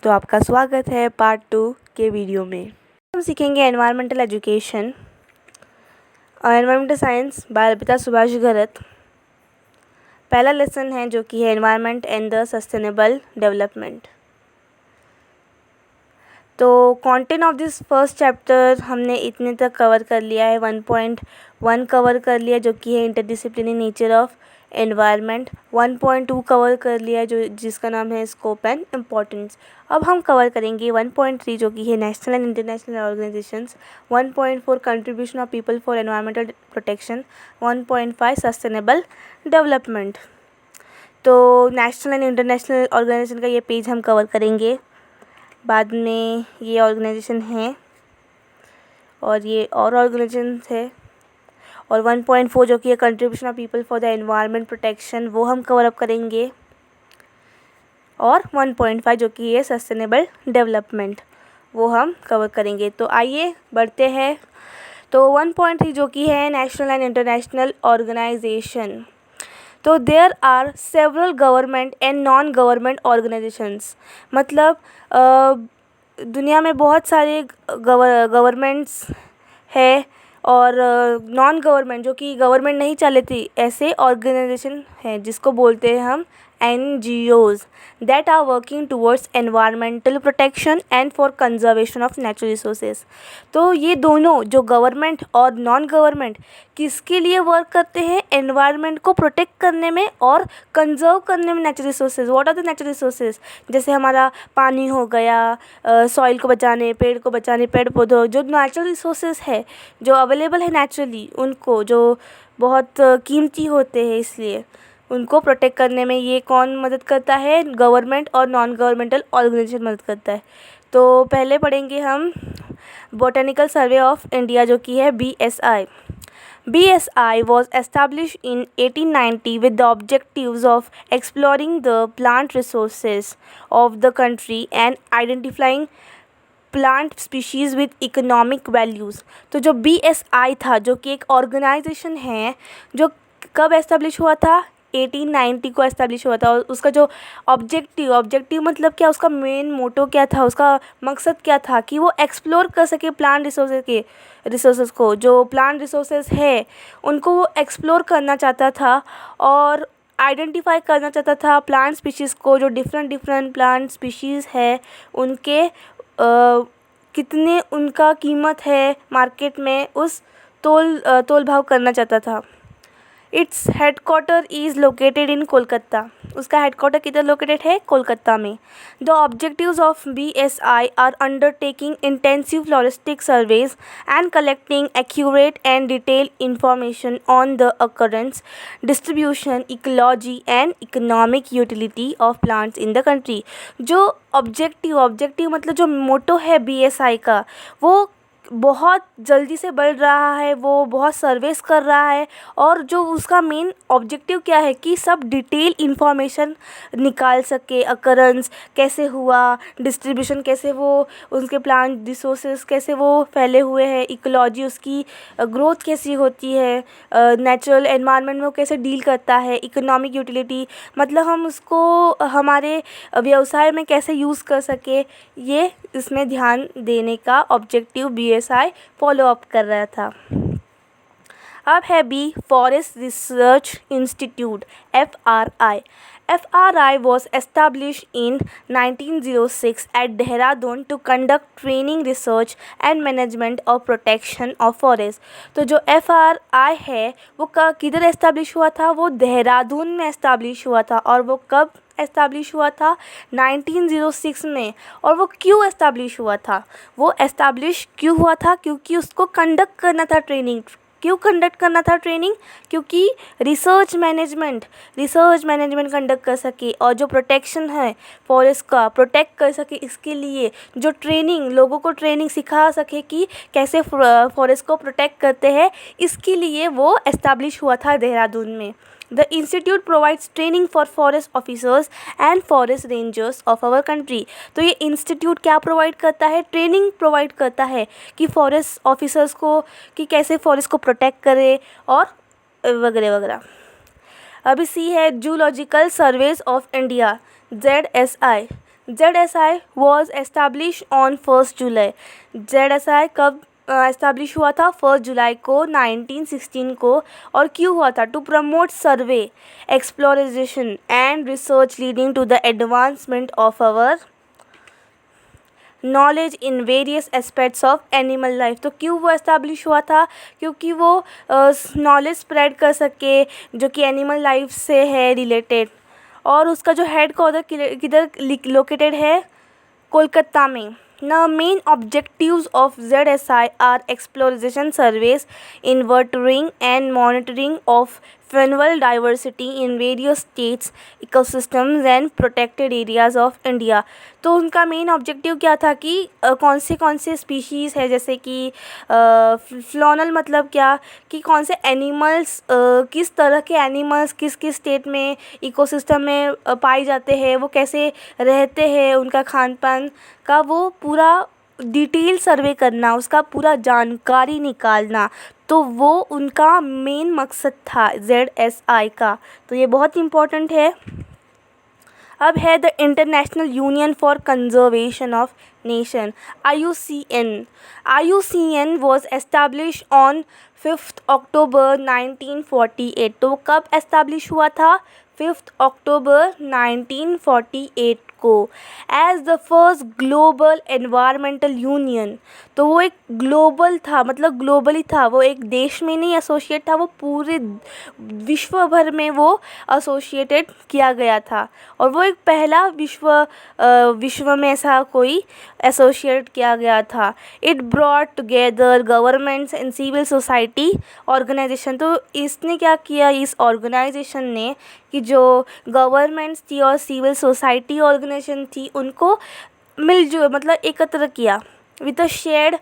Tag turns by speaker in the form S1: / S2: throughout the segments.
S1: तो आपका स्वागत है पार्ट 2 के वीडियो में। हम सीखेंगे एनवायरमेंटल एजुकेशन और environmental science by Arpita Subhash Garat. पहला लेसन है जो कि है environment and the sustainable development. तो content of this first chapter हमने इतने तक कवर कर लिया है। 1.1 कवर कर लिया जो कि है interdisciplinary nature of environment. 1.2 cover कर लिया जो जिसका नाम है स्कोप एंड इम्पोर्टेंस। अब हम कवर करेंगे 1.3 जो कि है national and international organisations. 1.4 contribution of people for environmental protection. 1.5 sustainable development. तो नेशनल एंड इंटरनेशनल ऑर्गेनाइजेशन का ये पेज हम कवर करेंगे। बाद में ये ऑर्गेनाइजेशन है और ये और ऑर्गेनाइजेशन है। और 1.4 जो कि है contribution of people for the environment protection वो हम कवर अप करेंगे। और 1.5 जो कि है सस्टेनेबल डेवलपमेंट वो हम कवर करेंगे। तो आइए बढ़ते हैं। तो 1.3 जो कि है नेशनल एंड इंटरनेशनल ऑर्गेनाइजेशन। तो there are several government and non government organizations. मतलब दुनिया में बहुत सारे गवर्नमेंट्स है और नॉन गवर्नमेंट जो कि गवर्नमेंट नहीं चलाती ऐसे ऑर्गेनाइजेशन है जिसको बोलते हैं हम NGOs that are working towards environmental protection and for conservation of natural resources। तो ये दोनों जो गवर्नमेंट और नॉन गवर्नमेंट किसके लिए वर्क करते हैं? एनवायरनमेंट को प्रोटेक्ट करने में और कंजर्व करने में natural resources. What are the natural resources? जैसे हमारा पानी हो गया, सॉइल को बचाने, पेड़ को बचाने, पेड़ पौधों जो नेचुरल रिसोर्सेज है जो अवेलेबल है नेचुरली, उनको जो बहुत कीमती होते हैं इसलिए उनको प्रोटेक्ट करने में ये कौन मदद करता है? गवर्नमेंट और नॉन गवर्नमेंटल ऑर्गेनाइजेशन मदद करता है। तो पहले पढ़ेंगे हम बोटेनिकल सर्वे ऑफ इंडिया जो कि है BSI। BSI was established in 1890 with the objectives of exploring the plant resources of the country and identifying plant species with economic values. तो जो BSI था जो कि एक ऑर्गेनाइजेशन है जो कब एस्टेब्लिश हुआ था? 1890 को एस्टेब्लिश हुआ था। और उसका जो ऑब्जेक्टिव मतलब क्या, उसका मेन मोटो क्या था, उसका मकसद क्या था कि वो एक्सप्लोर कर सके प्लांट रिसोर्सेज को। जो प्लांट रिसोर्सेज है उनको वो एक्सप्लोर करना चाहता था और आइडेंटिफाई करना चाहता था प्लांट स्पीशीज़ को। जो डिफरेंट प्लांट स्पीशीज़ है उनके कितने उनका कीमत है मार्केट में, उस तोल भाव करना चाहता था। Its headquarter is located in Kolkata. उसका हेडक्वार्टर किधर लोकेटेड है? कोलकाता में। The objectives of BSI are undertaking intensive floristic surveys and collecting accurate and detail information on the occurrence, distribution, ecology and economic utility of plants in the country. जो objective मतलब जो मोटो है BSI का, वो बहुत जल्दी से बढ़ रहा है, वो बहुत सर्वेस कर रहा है। और जो उसका मेन ऑब्जेक्टिव क्या है कि सब डिटेल इन्फॉर्मेशन निकाल सके। अकरेंस कैसे हुआ, डिस्ट्रीब्यूशन कैसे, वो उनके प्लांट रिसोर्सेज कैसे वो फैले हुए हैं, इकोलॉजी उसकी ग्रोथ कैसी होती है, नेचुरल एनवायरनमेंट में वो कैसे डील करता है, इकोनॉमिक यूटिलिटी मतलब हम उसको हमारे व्यवसाय में कैसे यूज़ कर सके, ये इसमें ध्यान देने का ऑब्जेक्टिव BSI फॉलो अप कर रहा था। अब है B forest research institute FRI। FRI was established in 1906 at Dehradun to conduct training, research and management of protection of forest। तो जो FRI है वो किधर एस्टेब्लिश हुआ था? वो देहरादून में एस्टेब्लिश हुआ था। और वो कब एस्टेब्लिश हुआ था? 1906 में। और वो क्यों एस्टेब्लिश हुआ था? वो एस्टेब्लिश क्यों हुआ था? क्योंकि उसको कंडक्ट करना था ट्रेनिंग। क्यों कंडक्ट करना था ट्रेनिंग? क्योंकि रिसर्च मैनेजमेंट कंडक्ट कर सके और जो प्रोटेक्शन है फॉरेस्ट का प्रोटेक्ट कर सके, इसके लिए जो ट्रेनिंग, लोगों को ट्रेनिंग सिखा सके कि कैसे फॉरेस्ट को प्रोटेक्ट करते हैं, इसके लिए वो एस्टेब्लिश हुआ था देहरादून में। The institute provides training for forest officers and forest rangers of our country। तो ये इंस्टीट्यूट क्या प्रोवाइड करता है? ट्रेनिंग प्रोवाइड करता है कि फॉरेस्ट ऑफिसर्स को कि कैसे फॉरेस्ट को प्रोटेक्ट करे और वगैरह वगैरह। अभी C है zoological surveys of India ZSI। ZSI was established on 1st July. ZSI कब एस्टैब्लिश हुआ था? 1 जुलाई को 1916 को। और क्यों हुआ था? To promote survey, exploration and research leading to the advancement of our knowledge in various aspects of animal life. तो क्यों वो एस्टैब्लिश हुआ था? क्योंकि वो नॉलेज स्प्रेड कर सके जो कि एनिमल लाइफ से है रिलेटेड। और उसका जो हेड क्वार्टर किधर लोकेटेड है? कोलकाता में। The main objectives of ZSI are exploration surveys, inventorying and monitoring of faunal diversity in various states, ecosystems and protected areas of India। तो उनका मेन ऑब्जेक्टिव क्या था कि कौन से स्पीशीज़ है, जैसे कि फ्लोनल मतलब क्या कि कौन से एनिमल्स, किस तरह के एनिमल्स किस किस स्टेट में इकोसिस्टम में पाए जाते हैं, वो कैसे रहते हैं, उनका खान पान का वो पूरा डिटेल सर्वे करना, उसका पूरा जानकारी निकालना। तो वो उनका मेन मकसद था ZSI का। तो ये बहुत इम्पोर्टेंट है। अब है the international union for conservation of nation, IUCN। IUCN was establish on 5 अक्टूबर 1948। तो कब एस्टैब्लिश हुआ था? 5 अक्टूबर 1948 को, as the first global environmental union. तो वो एक ग्लोबल था, मतलब ग्लोबली था, वो एक देश में नहीं एसोसिएट था, वो पूरे विश्व भर में वो एसोसिएटेड किया गया था। और वो एक पहला विश्व में ऐसा कोई एसोसिएट किया गया था। It brought together governments and civil society organization. तो इसने क्या किया, इस ऑर्गेनाइजेशन ने, कि जो गवर्नमेंट्स थी और सिविल सोसाइटी ऑर्गेनाइजेशन थी उनको मिलजुल मतलब एकत्र किया with a shared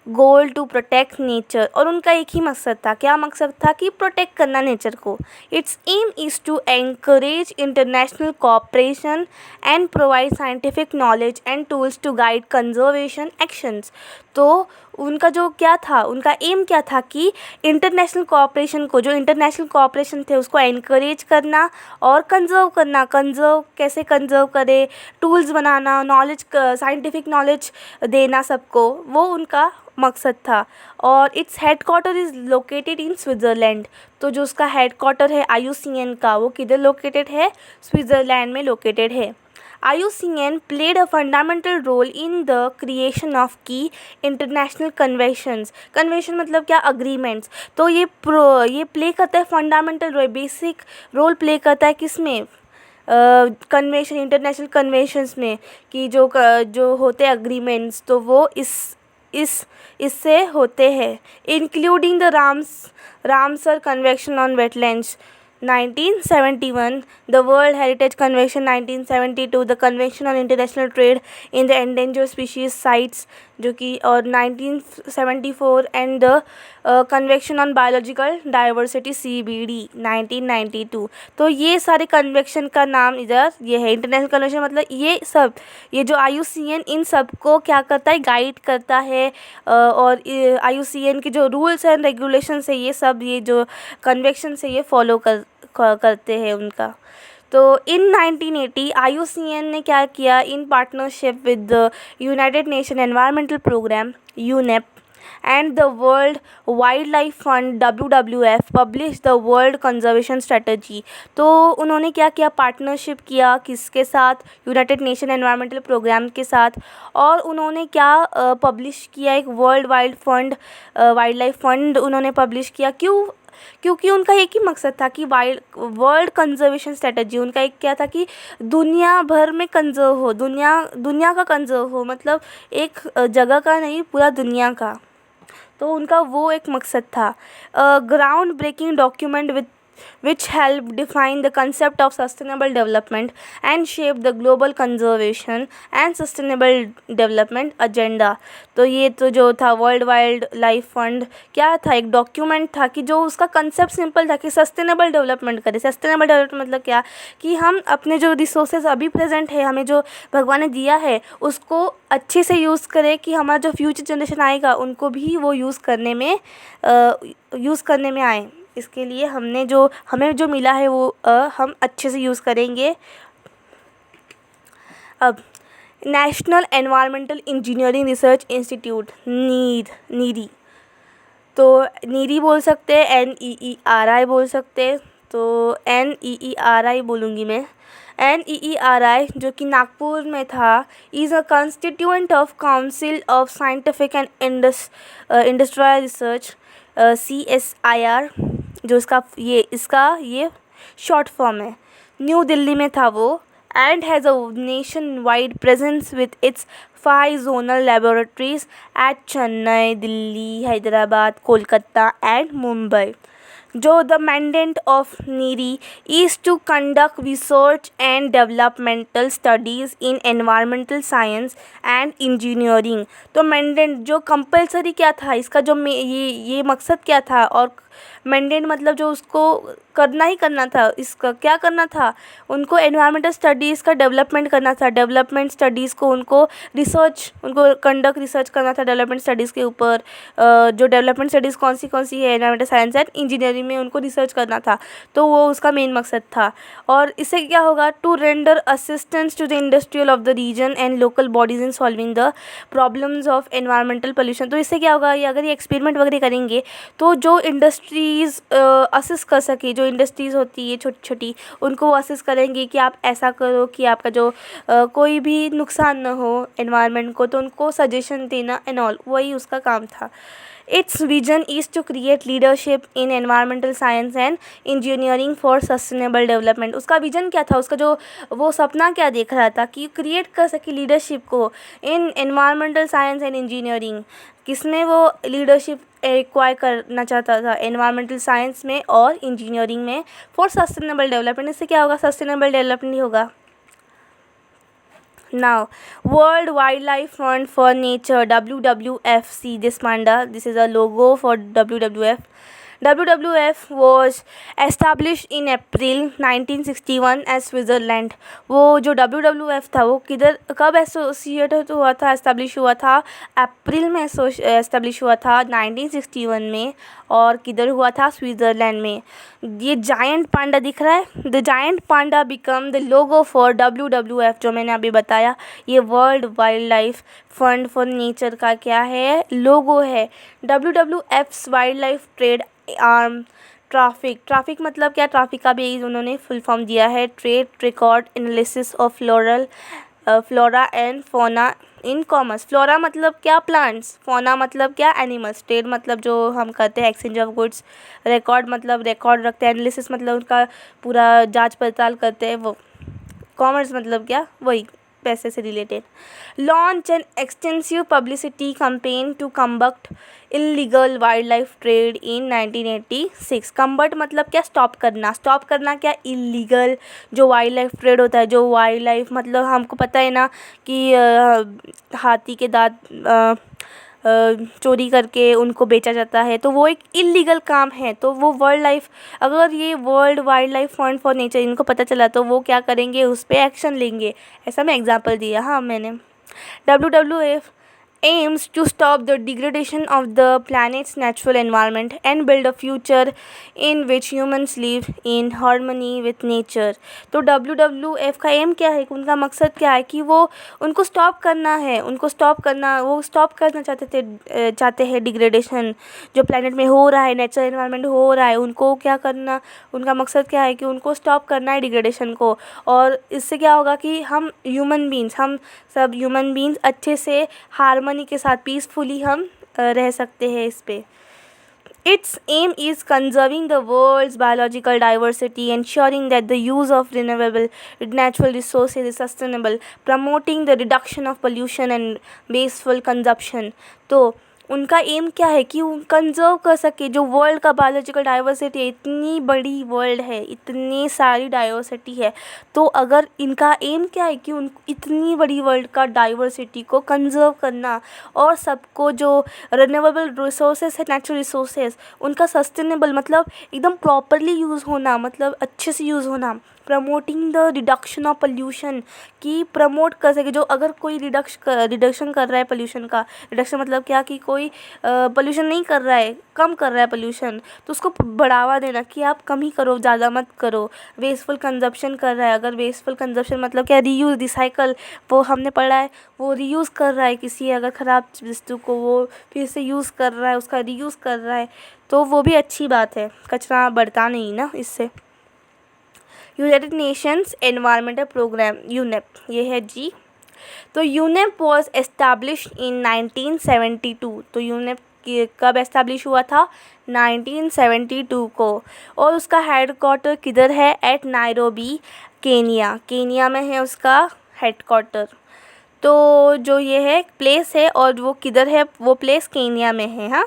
S1: goal to protect nature. और उनका एक ही मकसद था। क्या मकसद था? कि प्रोटेक्ट करना नेचर को। Its aim is to encourage international cooperation and provide scientific knowledge and tools to guide conservation actions. तो उनका जो क्या था, उनका एम क्या था कि इंटरनेशनल कोऑपरेशन को, जो इंटरनेशनल कोऑपरेशन थे उसको एनकरेज करना और कंजर्व करना। कंजर्व कैसे कंजर्व करे? टूल्स बनाना, नॉलेज, साइंटिफिक नॉलेज देना सबको, वो उनका मकसद था। और its head quarter is located in Switzerland. तो जो उसका हेड क्वार्टर है IUCN का, वो किधर लोकेटेड है? स्विट्ज़रलैंड में लोकेटेड है। IUCN played a fundamental role in the creation of key international conventions। Convention मतलब क्या? अग्रीमेंट्स। तो ये प्ले करता है fundamental role, basic role play करता है किसमें? कन्वेंशन, इंटरनेशनल कन्वेंशंस में, कि जो होते हैं अग्रीमेंट्स, तो वो इससे होते हैं। Including the Ramsar convention on wetlands 1971, the World Heritage Convention 1972, the Convention on International Trade in the Endangered Species Sites जो कि और 1974 and the convention on biological diversity CBD 1992। तो ये सारे कन्वेंशन का नाम इधर ये है। इंटरनेशनल कन्वेंशन मतलब ये जो IUCN इन सब को क्या करता है? गाइड करता है। और IUCN के जो रूल्स एंड रेगुलेशंस है, ये सब ये जो कन्वेंशन है ये फॉलो करते हैं उनका। तो इन 1980 IUCN ने क्या किया? In partnership with the united nation environmental program UNEP and the world wildlife fund WWF publish the world conservation strategy. तो उन्होंने क्या किया? पार्टनरशिप किया किसके साथ? यूनाइटेड नेशन एनवायरमेंटल प्रोग्राम के साथ। और उन्होंने क्या पब्लिश किया? एक वर्ल्ड वाइल्ड लाइफ फंड उन्होंने पब्लिश किया। क्योंकि उनका एक ही मकसद था कि वर्ल्ड कंजर्वेशन स्ट्रेटजी, उनका एक क्या था कि दुनिया भर में कंजर्व हो, दुनिया का कंजर्व हो, मतलब एक जगह का नहीं, पूरा दुनिया का। तो उनका वो एक मकसद था। Ground breaking document which helped define the concept of sustainable development and shape the global conservation and sustainable development agenda। तो ये तो जो था वर्ल्ड वाइल्ड लाइफ फंड क्या था? एक डॉक्यूमेंट था कि जो उसका कंसेप्ट सिंपल था कि सस्टेनेबल डेवलपमेंट करे। सस्टेनेबल डेवलपमेंट मतलब क्या? कि हम अपने जो रिसोर्सेज अभी प्रेजेंट है, हमें जो भगवान ने दिया है, उसको अच्छे से यूज़ करें कि हमारा जो फ्यूचर जनरेशन आएगा उनको भी वो यूज़ करने में आए। इसके लिए हमें जो मिला है वो हम अच्छे से यूज़ करेंगे। अब national environmental engineering research institute, NEERI. तो नीरी बोल सकते हैं, NEERI बोल सकते हैं, तो NEERI बोलूँगी मैं। NEERI जो कि नागपुर में था, is a constituent of council of scientific and industrial research, CSIR, जो इसका ये शॉर्ट फॉर्म है। न्यू दिल्ली में था वो, and has a nationwide presence with its 5 zonal laboratories at Chennai, Delhi, Hyderabad, Kolkata and Mumbai. जो the mandate of NEERI is to conduct research and developmental studies in environmental science and engineering। तो mandate जो compulsory क्या था इसका, जो ये मकसद क्या था, और मैंडेट मतलब जो उसको करना ही करना था, इसका क्या करना था, उनको एनवायरमेंटल स्टडीज़ का डेवलपमेंट करना था। डेवलपमेंट स्टडीज़ को उनको कंडक्ट रिसर्च करना था डेवलपमेंट स्टडीज़ के ऊपर। जो डेवलपमेंट स्टडीज़ कौन सी है, एनवायरमेंटल साइंस एंड इंजीनियरिंग में उनको रिसर्च करना था। तो वो उसका मेन मकसद था। और इससे क्या होगा, to render assistance to the industrial of the region and local bodies in solving the problems of environmental pollution. तो इससे क्या होगा, ये अगर ये एक्सपेरिमेंट वगैरह करेंगे तो जो इंडस्ट्रीज़ असिस्ट कर सके, जो इंडस्ट्रीज़ होती है छोटी छोटी, उनको वो असिस्ट करेंगे कि आप ऐसा करो कि आपका जो कोई भी नुकसान ना हो एनवायरनमेंट को, तो उनको सजेशन देना एंड ऑल, वही उसका काम था। Its vision is to create leadership in environmental science and engineering for sustainable development. उसका विजन क्या था, उसका जो वो सपना क्या देख रहा था कि क्रिएट कर सके लीडरशिप को इन एनवायरमेंटल साइंस एंड इंजीनियरिंग। किसमें वो लीडरशिप एक्वायर करना चाहता था, एनवायरमेंटल साइंस में और इंजीनियरिंग में, फॉर सस्टेनेबल डेवलपमेंट। इससे क्या होगा, सस्टेनेबल डेवलपमेंट ही होगा। Now, World Wildlife Fund for Nature, WWF. See this panda. This is a logo for WWF. WWF was established in April 1961 as Switzerland। वो जो WWF था वो कब एसोसिएट हुआ था, एस्टेब्लिश हुआ था, अप्रैल में एस्टेब्लिश हुआ था 1961 में, और किधर हुआ था, स्विट्ज़रलैंड में। ये जायंट पांडा दिख रहा है, the giant Panda become the logo for WWF, जो मैंने अभी बताया। ये world wildlife fund for nature का क्या है, लोगो है। WWF's wild life trade arm traffic मतलब क्या, ट्रैफिक का भी उन्होंने फुल फॉर्म दिया है, trade record analysis of flora and fauna in commerce. Flora मतलब क्या, प्लांट्स, फौना मतलब क्या, एनिमल्स, ट्रेड मतलब जो हम करते हैं एक्सचेंज ऑफ गुड्स, रिकॉर्ड मतलब रिकॉर्ड रखते हैं, एनालिसिस मतलब उनका पूरा जांच पड़ताल करते हैं वो, कॉमर्स मतलब क्या, वही पैसे से related. Launch an extensive publicity campaign to combat illegal wild life trade in 1986। Combat मतलब क्या, स्टॉप करना क्या, इलीगल जो वाइल्ड लाइफ ट्रेड होता है, जो वाइल्ड लाइफ मतलब हमको पता है ना कि हाथी के दांत चोरी करके उनको बेचा जाता है, तो वो एक इलीगल काम है। तो वो अगर ये world wildlife fund for nature इनको पता चला तो वो क्या करेंगे, उस पर एक्शन लेंगे। ऐसा मैं एग्जांपल दिया हाँ मैंने। WWF aims to stop the degradation of the planet's natural environment and build a future in which humans live in harmony with nature। तो WWF का एम क्या है, उनका मकसद क्या है कि वो उनको स्टॉप करना है, वो स्टॉप करना चाहते हैं डिग्रेडेशन जो प्लानट में हो रहा है, नेचुरल एनवायरनमेंट हो रहा है, उनको क्या करना, उनका मकसद क्या है कि उनको स्टॉप करना है डिग्रेडेशन को। और इससे क्या होगा कि हम सब ह्यूमन बींग्स अच्छे से हार्मनी के साथ पीसफुली हम रह सकते हैं इस पे। Its aim is conserving the world's biological diversity, ensuring that the use of renewable natural resources is sustainable, promoting the reduction of pollution and wasteful consumption। तो उनका एम क्या है कि वो कंजर्व कर सके जो वर्ल्ड का बायोलॉजिकल डाइवर्सिटी है। इतनी बड़ी वर्ल्ड है, इतनी सारी डाइवर्सिटी है, तो अगर इनका एम क्या है कि उन इतनी बड़ी वर्ल्ड का डाइवर्सिटी को कंजर्व करना, और सबको जो रिन्यूएबल रिसोर्सेज है, नेचुरल रिसोर्सेज, उनका सस्टेनेबल मतलब एकदम प्रॉपरली यूज़ होना, मतलब अच्छे से यूज़ होना। Promoting the reduction of pollution, कि प्रमोट कर सके, जो अगर कोई रिडक्शन कर रहा है पोल्यूशन का, रिडक्शन मतलब क्या कि कोई कोई पोल्यूशन नहीं कर रहा है, कम कर रहा है पोल्यूशन, तो उसको बढ़ावा देना कि आप कम ही करो, ज़्यादा मत करो। वेस्टफुल कंजप्शन कर रहा है, अगर वेस्टफुल कंजप्शन मतलब क्या, रीयूज़, रिसाइकल, वो हमने पढ़ा है, वो रीयूज़ कर रहा है किसी अगर ख़राब वस्तु को, वो फिर से यूज़ कर रहा है, उसका रीयूज़ कर रहा है, तो वो भी अच्छी बात है, कचरा बढ़ता नहीं ना इससे। United nations environmental program UNEP, ये है जी। तो यूनेप वॉज एस्टैब्लिश इन 1972। तो यूनेप कब एस्टैब्लिश हुआ था? 1972 को। और उसका हेडक्वार्टर किधर है? Eight Nairobi, Kenya. केनिया में है उसका हेडक्वार्टर। तो जो ये है प्लेस है, और वो किधर है? वो प्लेस केनिया में है। हाँ,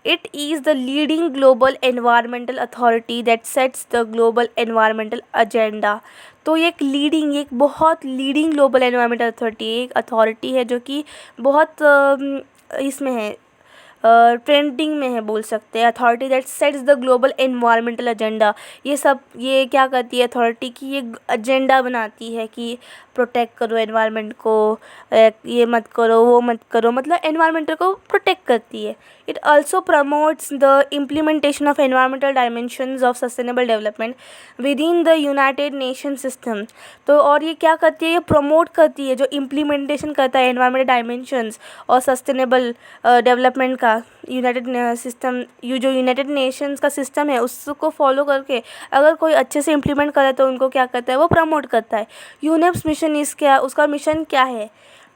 S1: it is the leading global environmental authority that sets the global environmental agenda। तो ये एक लीडिंग, एक बहुत लीडिंग ग्लोबल एनवायरमेंटल अथॉरिटी, एक अथॉरिटी है जो कि बहुत इसमें है, ट्रेंडिंग में है बोल सकते हैं। Authority that sets the global environmental agenda, ये क्या करती है अथॉरिटी की? ये एजेंडा बनाती है कि प्रोटेक्ट करो एनवायरनमेंट को, ये मत करो, वो मत करो, मतलब एनवायरनमेंट को प्रोटेक्ट करती है। It also promotes the implementation of environmental dimensions of sustainable development with in the united nation system. तो और ये क्या करती है? ये प्रमोट करती है, जो इम्प्लीमेंटेशन करता है एनवायरमेंटल डायमेंशंस और सस्टेनेबल डेवलपमेंट का यूनाइटेड सिस्टम, जो यूनाइटेड नेशंस का सिस्टम है उसको फॉलो करके अगर कोई अच्छे से इम्प्लीमेंट करे तो उनको क्या करता है? वो प्रमोट करता है। यूनेप्स मिशन इस क्या, उसका मिशन क्या है?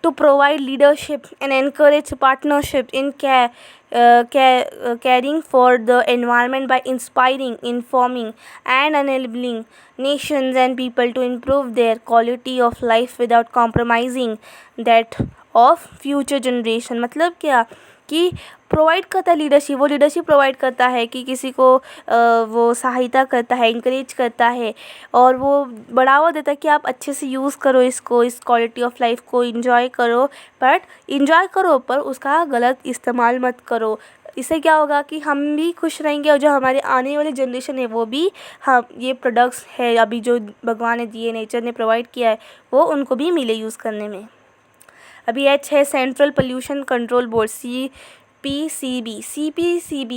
S1: To provide leadership and encourage partnership in caring for the environment by inspiring, informing and enabling nations and people to improve their quality of life without compromising that of future generation। मतलब क्या कि provide करता है leadership, वो leadership provide करता है कि किसी को वो सहायता करता है, इंकरेज करता है, और वो बढ़ावा देता है कि आप अच्छे से यूज़ करो इसको, इस क्वालिटी ऑफ लाइफ को इंजॉय करो, बट इंजॉय करो पर उसका गलत इस्तेमाल मत करो। इससे क्या होगा कि हम भी खुश रहेंगे और जो हमारे आने वाली जनरेशन है वो भी, हम ये प्रोडक्ट्स है अभी जो भगवान ने दिए, नेचर ने प्रोवाइड किया है, वो उनको भी मिले यूज़ करने में। अभी एच है central pollution control board, CPCB। CPCB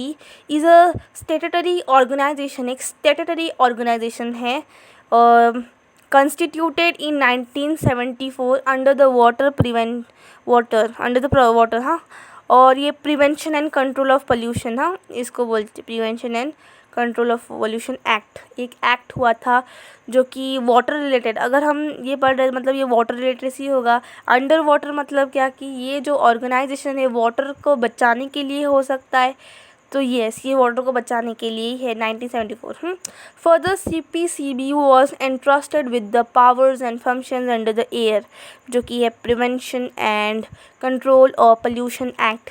S1: is a statutory organization, एक स्टेटरी ऑर्गेनाइजेशन है, constituted in 1974 under the water, हाँ, और ये prevention and control of pollution, हाँ, इसको बोलते prevention and control of pollution act. एक एक्ट हुआ था जो कि वाटर रिलेटेड, अगर हम ये पढ़ रहे मतलब ये वाटर रिलेटेड ही होगा। अंडर वाटर मतलब क्या कि ये जो ऑर्गेनाइजेशन है वाटर को बचाने के लिए हो सकता है, तो यस ये वाटर को बचाने के लिए ही है। 1974। Further CPCB was entrusted with the powers and functions under the air, जो कि है prevention and control of pollution act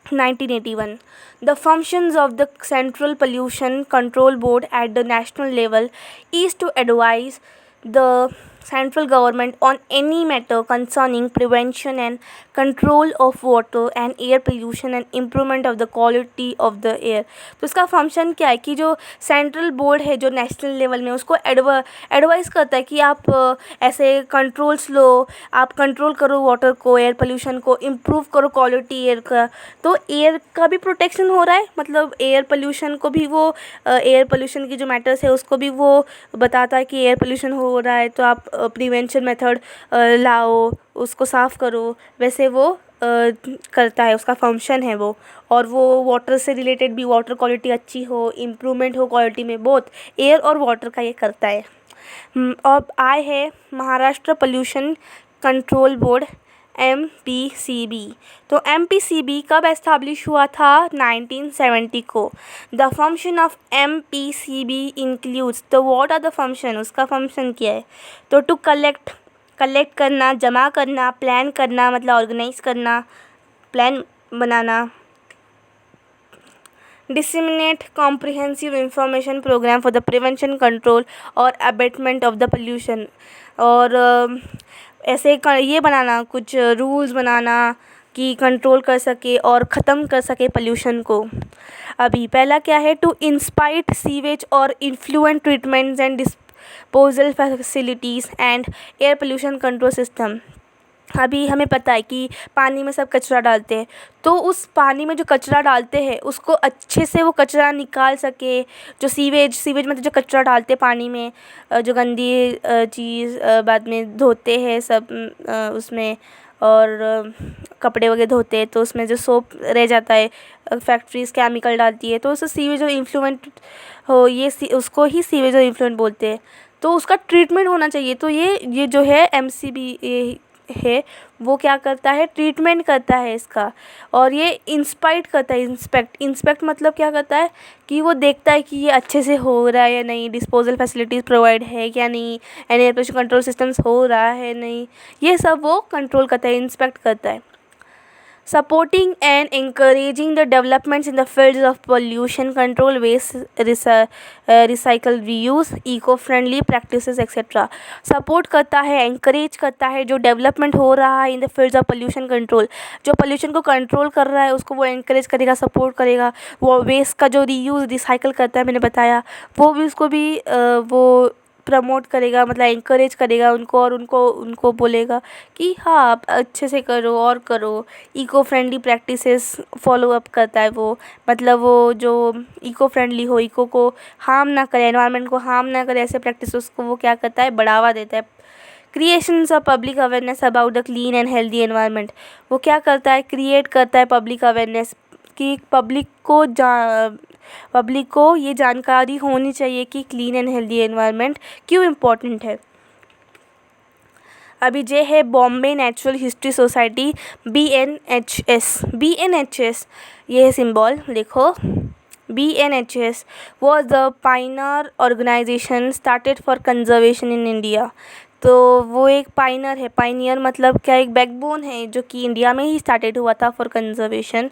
S1: 1981। The functions of the Central Pollution Control Board at the national level is to advise the central government on any matter concerning prevention and control of water and air pollution and improvement of the quality of the air। तो इसका function क्या है कि जो central board है जो national level में, उसको एडवाइस करता है कि आप ऐसे कंट्रोल्स लो, आप कंट्रोल करो वाटर को, एयर पोल्यूशन को, इम्प्रूव करो क्वालिटी एयर का। तो एयर का भी प्रोटेक्शन हो रहा है, मतलब एयर पोल्यूशन को भी वो एयर पोल्यूशन की जो मैटर्स है उसको भी वो बताता है कि एयर पोल्यूशन हो रहा है तो आप प्रिवेंशन मेथड लाओ, उसको साफ़ करो, वैसे वो करता है, उसका फंक्शन है वो। और वो वाटर से रिलेटेड भी, वाटर क्वालिटी अच्छी हो, इम्प्रूवमेंट हो क्वालिटी में, बोथ एयर और वाटर का ये करता है। अब आए है Maharashtra pollution control board, MPCB। तो MPCB कब एस्टैब्लिश हुआ था? 1970 को। The function of MPCB includes, तो व्हाट आर द फंक्शन, उसका फंक्शन क्या है? तो टू कलेक्ट करना, जमा करना, प्लान करना मतलब ऑर्गेनाइज करना, प्लान बनाना, disseminate comprehensive information program for the prevention control और अबेटमेंट ऑफ द पोल्यूशन, और ऐसे ये बनाना, कुछ रूल्स बनाना कि कंट्रोल कर सके और ख़त्म कर सके पोल्यूशन को। अभी पहला क्या है? टू इंस्पाइट सीवेज और influential treatments and disposal facilities and air pollution control system. अभी हमें पता है कि पानी में सब कचरा डालते हैं, तो उस पानी में जो कचरा डालते हैं उसको अच्छे से वो कचरा निकाल सके, जो सीवेज मतलब जो कचरा डालते हैं पानी में, जो गंदी चीज़ बाद में धोते हैं सब उसमें, और कपड़े वगैरह धोते हैं तो उसमें जो सोप रह जाता है, फैक्ट्रीज़ केमिकल डालती है, तो उसे सीवेज और इन्फ्लुएंट हो, उसको ही सीवेज और इन्फ्लुएंट बोलते हैं। तो उसका ट्रीटमेंट होना चाहिए। तो ये जो है एमसीबी है वो क्या करता है, ट्रीटमेंट करता है इसका, और ये इंस्पेक्ट करता है। इंस्पेक्ट मतलब क्या करता है कि वो देखता है कि ये अच्छे से हो रहा है या नहीं, डिस्पोजल फैसिलिटीज़ प्रोवाइड है क्या नहीं, एयर पोल्यूशन कंट्रोल सिस्टम्स हो रहा है नहीं, ये सब वो कंट्रोल करता है, इंस्पेक्ट करता है। Supporting and encouraging the developments in the fields of pollution control, waste recycle, reuse, eco-friendly practices etc. Support करता है, encourage करता है जो डेवलपमेंट हो रहा है in the fields of pollution control, जो पोल्यूशन को कंट्रोल कर रहा है उसको वो encourage करेगा, सपोर्ट करेगा। वो वेस्ट का जो रीयूज़ रिसाइकल करता है, मैंने बताया, वो भी उसको भी वो प्रमोट करेगा, मतलब इंकरेज करेगा उनको, और उनको बोलेगा कि हाँ आप अच्छे से करो और करो। Eco friendly practices follow up करता है वो, मतलब वो जो इको फ्रेंडली हो, इको को हार्म ना करे, एनवायरनमेंट को हार्म ना करे, ऐसे प्रैक्टिस को वो क्या करता है, बढ़ावा देता है। Creations of public awareness about the clean and healthy environment, वो क्या करता है, क्रिएट करता है पब्लिक अवेयरनेस कि पब्लिक को ये जानकारी होनी चाहिए कि क्लीन एंड हेल्दी एनवायरनमेंट क्यों इम्पोर्टेंट है। अभी जे है Bombay natural history society, BNHS, ये है सिंबल देखो। BNHS was the pioneer organization started for conservation in India। तो वो एक पाइनियर मतलब क्या, एक बैकबोन है जो कि इंडिया में ही स्टार्टेड हुआ था for conservation.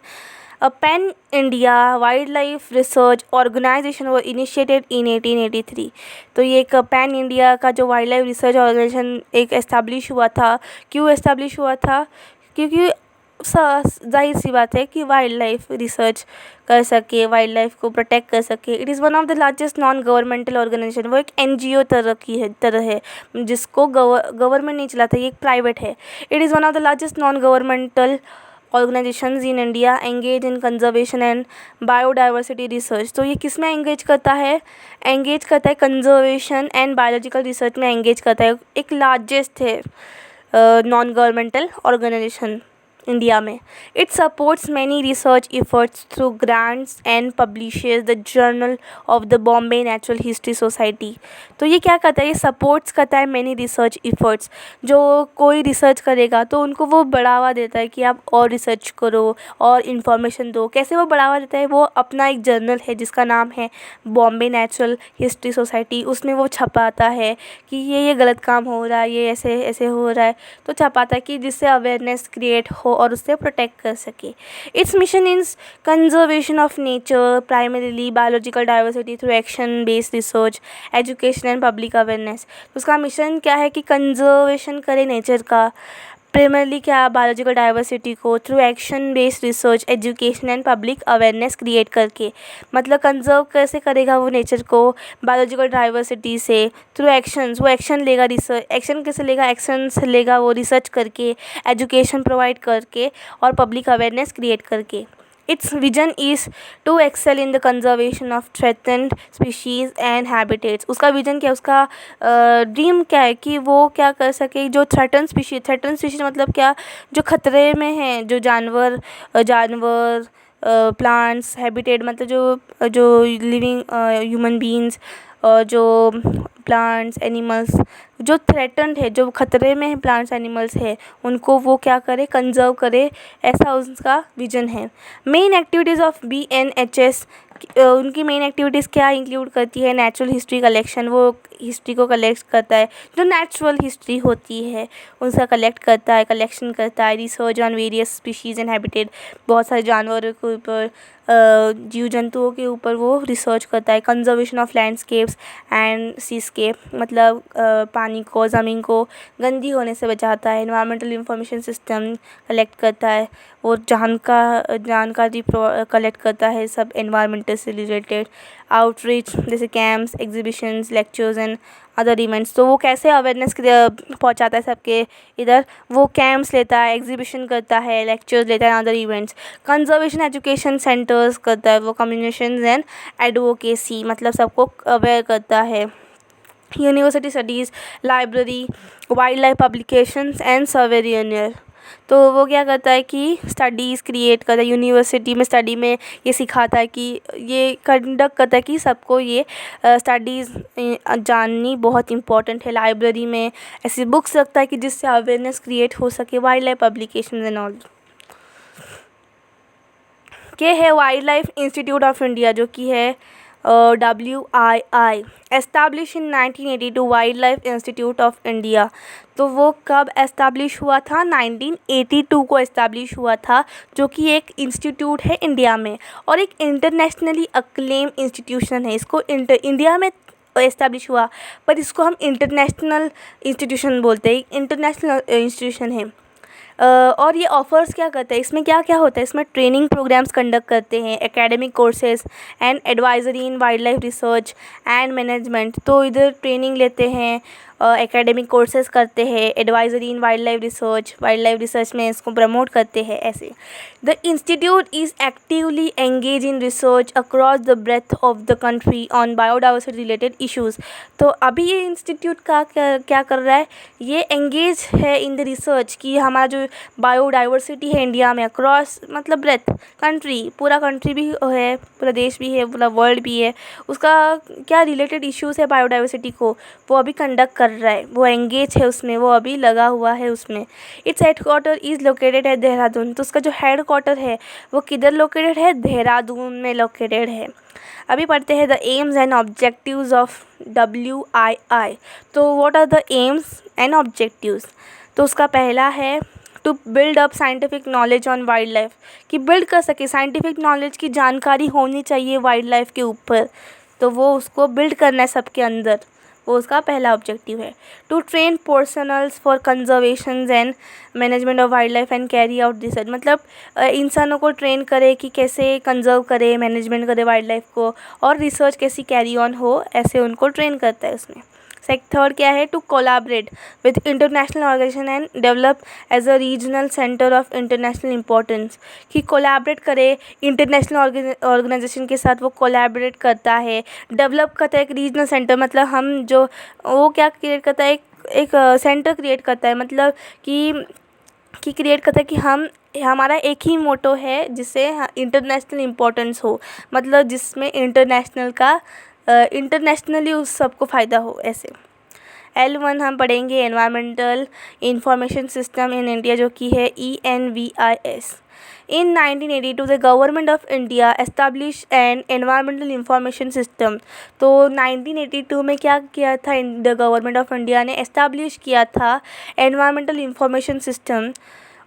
S1: A Pan India Wildlife Research Organization was initiated in 1883। तो ये एक पैन इंडिया का जो वाइल्ड लाइफ रिसर्च ऑर्गेनाइजेशन एक एस्टैब्लिश हुआ था। क्यों एस्टैब्लिश हुआ था, क्योंकि जाहिर सी बात है कि वाइल्ड लाइफ रिसर्च कर सके, वाइल्ड लाइफ को प्रोटेक्ट कर सके। It is one of the largest non governmental organization, वो एक NGO तरह है जिसको गवर्नमेंट नहीं चलाता, ये एक प्राइवेट है। It is one of the largest non governmental organisations in India engage in conservation and biodiversity research. तो ये किस में एंगेज करता है, कंजर्वेशन एंड बायोलॉजिकल रिसर्च में एंगेज करता है। एक लार्जेस्ट है नॉन गवर्नमेंटल ऑर्गेनाइजेशन इंडिया में। It supports many research efforts through grants and publishes the journal of the Bombay natural history society. तो ये क्या करता है, ये सपोर्ट्स करता है मैनी रिसर्च एफर्ट्स, जो कोई रिसर्च करेगा तो उनको वो बढ़ावा देता है कि आप और रिसर्च करो और इन्फॉर्मेशन दो। कैसे वो बढ़ावा देता है, वो अपना एक जर्नल है जिसका नाम है बॉम्बे नेचुरल हिस्ट्री सोसाइटी, उसमें वो छपाता है कि ये गलत काम हो रहा है, ये ऐसे ऐसे हो रहा है, तो छपाता है कि जिससे अवेयरनेस क्रिएट हो और उससे प्रोटेक्ट कर सके। It's mission is conservation of nature, primarily biological diversity through action based research, education and public awareness. उसका मिशन क्या है कि कंजर्वेशन करे नेचर का, प्राइमरली क्या, बायोलॉजिकल डाइवर्सिटी को, through action based research, education and public awareness create करके। मतलब कंजर्व कैसे करेगा वो नेचर को, बायोलॉजिकल डाइवर्सिटी से, थ्रू एक्शंस, वो एक्शन लेगा, रिसर्च एक्शन कैसे लेगा, एक्शंस लेगा वो रिसर्च करके, एजुकेशन प्रोवाइड करके और पब्लिक अवेयरनेस क्रिएट करके। Its vision is to excel in the conservation of threatened species and habitats। उसका विजन क्या, उसका ड्रीम क्या है कि वो क्या कर सके, जो थ्रेटन स्पीशीज़ मतलब क्या, जो खतरे में हैं, जो जानवर प्लांट्स, हैबिटेट मतलब जो लिविंग ह्यूमन बीइंग्स, और जो प्लांट्स एनिमल्स जो थ्रेटन्ड है, जो खतरे में है, प्लांट्स एनिमल्स है, उनको वो क्या करे, कंजर्व करे, ऐसा उसका विजन है। मेन एक्टिविटीज़ ऑफ BNHS, उनकी मेन एक्टिविटीज़ क्या इंक्लूड करती है, नेचुरल हिस्ट्री कलेक्शन, वो हिस्ट्री को कलेक्ट करता है, जो नेचुरल हिस्ट्री होती है उसका कलेक्शन करता है, research on various species and habitat, बहुत सारे जानवरों के ऊपर, जीव जंतुओं के ऊपर वो रिसर्च करता है। Conservation of landscapes and seascape, मतलब पानी को, ज़मीन को गंदी होने से बचाता है। एनवायरमेंटल इंफॉर्मेशन सिस्टम कलेक्ट करता है, वो जानकारी कलेक्ट करता है सब एनवायरमेंटल से रिलेटेड। आउटरीच जैसे camps, exhibitions, lectures and other events. तो वो कैसे अवेयरनेस पहुंचाता है सबके इधर, वो कैंप्स लेता है, एग्जीबिशन करता है, लेक्चर्स लेता है, other events. Conservation education centres करता है वो, कम्युनिकेशंस एंड एडवोकेसी मतलब सबको अवेयर करता है। University studies, library, wild life publications and सर्वेरियनियर। तो वो क्या करता है कि स्टडीज़ क्रिएट करता है यूनिवर्सिटी में, स्टडी में ये सिखाता है कि ये कंडक्ट करता है कि सबको ये स्टडीज़ जाननी बहुत इम्पॉर्टेंट है। लाइब्रेरी में ऐसी बुक्स रखता है कि जिससे अवेयरनेस क्रिएट हो सके। Wild life publications and all के है wild life institute of India, जो कि है WII, establish in 1982, wild life institute of India. तो वो कब एस्टैब्लिश हुआ था? 1982 को एस्टैब्लिश हुआ था, जो कि एक इंस्टीट्यूट है इंडिया में और एक इंटरनेशनली अक्लेम इंस्टीट्यूशन है। इसको इंडिया में एस्टैब्लिश हुआ, पर इसको हम इंटरनेशनल इंस्टीट्यूशन बोलते हैं, इंटरनेशनल इंस्टीट्यूशन है। और ये ऑफ़र्स क्या करते हैं, इसमें क्या क्या होता है? इसमें ट्रेनिंग प्रोग्राम्स कंडक्ट करते हैं, academic courses and advisory in wildlife research and management. तो इधर ट्रेनिंग लेते हैं, एकेडमिक कोर्सेज करते हैं, advisory in wildlife research में इसको प्रमोट करते हैं ऐसे। The institute is actively engage in research across the breadth of the country on biodiversity related issues. तो अभी ये इंस्टीट्यूट का क्या कर रहा है? ये एंगेज है इन द रिसर्च कि हमारा जो बायोडाइवर्सिटी है इंडिया में, अक्रॉस मतलब ब्रेथ कंट्री, पूरा कंट्री भी है, पूरा देश भी है, पूरा वर्ल्ड भी है, उसका क्या रिलेटेड इश्यूज़ है बायोडाइवर्सिटी को, वो अभी कंडक्ट कर रहा है, वो एंगेज है उसमें, वो अभी लगा हुआ है उसमें। It's headquarter is located at Dehradun. तो उसका जो हेड क्वार्टर है वो किधर लोकेटेड है? देहरादून में लोकेटेड है। अभी पढ़ते हैं the aims and objectives of WII। तो what are the aims and objectives? तो उसका पहला है to build up scientific knowledge on wildlife, कि बिल्ड कर सके साइंटिफिक नॉलेज की जानकारी होनी चाहिए वाइल्ड लाइफ के ऊपर, तो वो उसको बिल्ड करना है सबके अंदर, वो उसका पहला ऑब्जेक्टिव है। To train personnels for conservation and management of wildlife and carry out research, मतलब इंसानों को ट्रेन करे कि कैसे कंजर्व करे, मैनेजमेंट करे वाइल्ड लाइफ को, और रिसर्च कैसी कैरी ऑन हो, ऐसे उनको ट्रेन करता है उसमें। थर्ड क्या है? To collaborate with international organization and develop as a regional centre of international importance, कि कोलैबोरेट करे इंटरनेशनल ऑर्गेनाइजेशन के साथ, वो कोलैबोरेट करता है, डेवलप करता है एक रीजनल सेंटर, मतलब हम जो वो क्या क्रिएट करता है, एक सेंटर क्रिएट करता है, मतलब कि क्रिएट करता है कि हमारा एक ही मोटो है जिससे इंटरनेशनल इम्पोर्टेंस हो, मतलब जिसमें इंटरनेशनली उस सबको फ़ायदा हो ऐसे। L1 हम पढ़ेंगे environmental information system in India, जो कि है ENVIS। In 1982 the government of India establish N environmental information system. तो 1982 में क्या किया था? द गवर्नमेंट ऑफ इंडिया ने एस्टैब्लिश किया था एनवायरमेंटल इंफॉर्मेशन सिस्टम,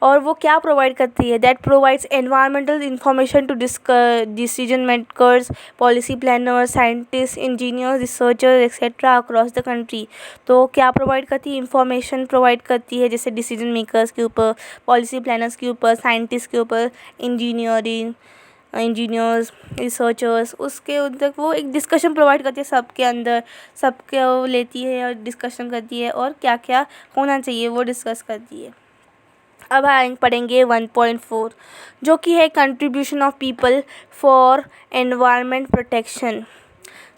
S1: और वो क्या प्रोवाइड करती है? That provides environmental information to decision makers, policy planners, scientist, engineers, researcher etcetera across the country. तो क्या प्रोवाइड करती है? इंफॉर्मेशन प्रोवाइड करती है, जैसे डिसीजन मेकर्स के ऊपर, पॉलिसी प्लानर्स के ऊपर, साइंटिस्ट के ऊपर, इंजीनियर्स, रिसर्चर्स, उसके तक वो एक डिस्कशन प्रोवाइड करती है सबके अंदर, सबके वो लेती है और डिस्कशन करती है, और क्या क्या होना चाहिए वो डिस्कस करती है। अब पढ़ेंगे 1.4, जो कि है contribution of people for environment protection.